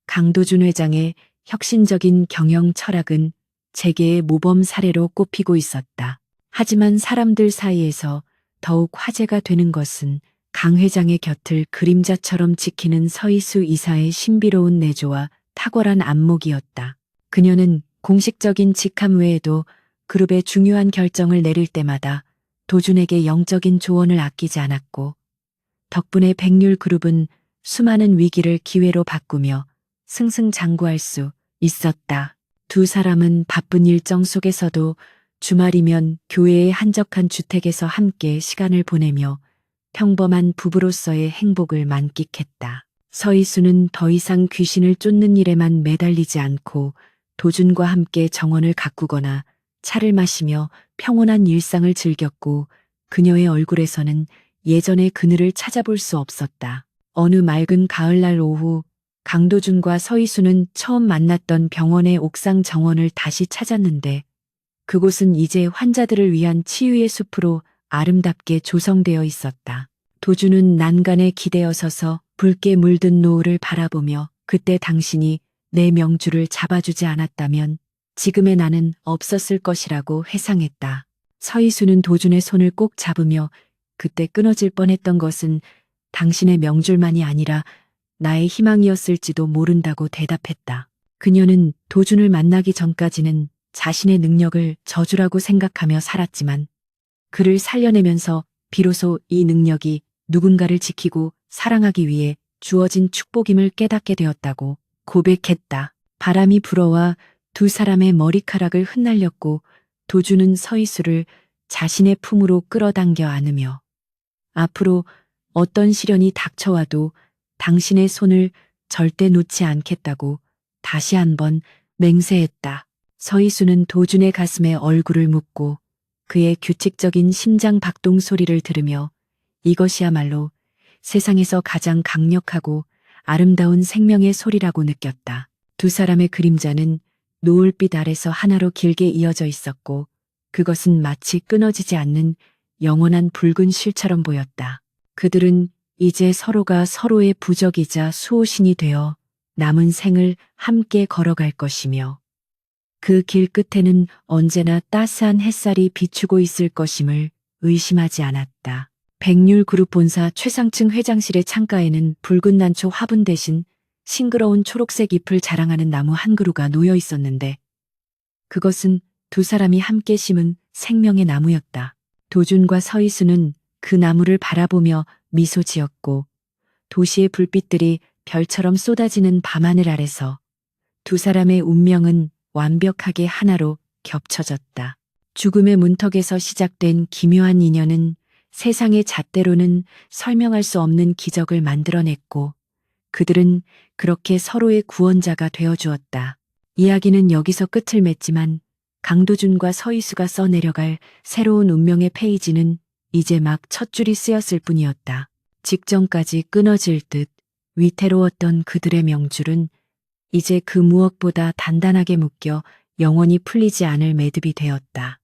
강도준 회장의 혁신적인 경영 철학은 재계의 모범 사례로 꼽히고 있었다. 하지만 사람들 사이에서 더욱 화제가 되는 것은 강 회장의 곁을 그림자처럼 지키는 서희수 이사의 신비로운 내조와 탁월한 안목이었다. 그녀는 공식적인 직함 외에도 그룹의 중요한 결정을 내릴 때마다 도준에게 영적인 조언을 아끼지 않았고 덕분에 백률그룹은 수많은 위기를 기회로 바꾸며 승승장구할 수 있었다. 두 사람은 바쁜 일정 속에서도 주말이면 교회의 한적한 주택에서 함께 시간을 보내며 평범한 부부로서의 행복을 만끽했다. 서희수는 더 이상 귀신을 쫓는 일에만 매달리지 않고 도준과 함께 정원을 가꾸거나 차를 마시며 평온한 일상을 즐겼고 그녀의 얼굴에서는 예전의 그늘을 찾아볼 수 없었다. 어느 맑은 가을날 오후 강도준과 서희수는 처음 만났던 병원의 옥상 정원을 다시 찾았는데 그곳은 이제 환자들을 위한 치유의 숲으로 아름답게 조성되어 있었다. 도준은 난간에 기대어 서서 붉게 물든 노을을 바라보며 그때 당신이 내 명주를 잡아주지 않았다면 지금의 나는 없었을 것이라고 회상했다. 서희수는 도준의 손을 꼭 잡으며 그때 끊어질 뻔했던 것은 당신의 명줄만이 아니라 나의 희망이었을지도 모른다고 대답했다. 그녀는 도준을 만나기 전까지는 자신의 능력을 저주라고 생각하며 살았지만 그를 살려내면서 비로소 이 능력이 누군가를 지키고 사랑하기 위해 주어진 축복임을 깨닫게 되었다고 고백했다. 바람이 불어와 두 사람의 머리카락을 흩날렸고 도준은 서희수를 자신의 품으로 끌어당겨 안으며 앞으로 어떤 시련이 닥쳐와도 당신의 손을 절대 놓지 않겠다고 다시 한번 맹세했다. 서희수는 도준의 가슴에 얼굴을 묻고 그의 규칙적인 심장 박동 소리를 들으며 이것이야말로 세상에서 가장 강력하고 아름다운 생명의 소리라고 느꼈다. 두 사람의 그림자는 노을빛 아래서 하나로 길게 이어져 있었고 그것은 마치 끊어지지 않는 영원한 붉은 실처럼 보였다. 그들은 이제 서로가 서로의 부적이자 수호신이 되어 남은 생을 함께 걸어갈 것이며 그 길 끝에는 언제나 따스한 햇살이 비추고 있을 것임을 의심하지 않았다. 백률그룹 본사 최상층 회장실의 창가에는 붉은 난초 화분 대신 싱그러운 초록색 잎을 자랑하는 나무 한 그루가 놓여 있었는데 그것은 두 사람이 함께 심은 생명의 나무였다. 도준과 서희수는 그 나무를 바라보며 미소 지었고 도시의 불빛들이 별처럼 쏟아지는 밤하늘 아래서 두 사람의 운명은 완벽하게 하나로 겹쳐졌다. 죽음의 문턱에서 시작된 기묘한 인연은 세상의 잣대로는 설명할 수 없는 기적을 만들어냈고 그들은 그렇게 서로의 구원자가 되어주었다. 이야기는 여기서 끝을 맺지만 강도준과 서희수가 써내려갈 새로운 운명의 페이지는 이제 막 첫 줄이 쓰였을 뿐이었다. 직전까지 끊어질 듯 위태로웠던 그들의 명줄은 이제 그 무엇보다 단단하게 묶여 영원히 풀리지 않을 매듭이 되었다.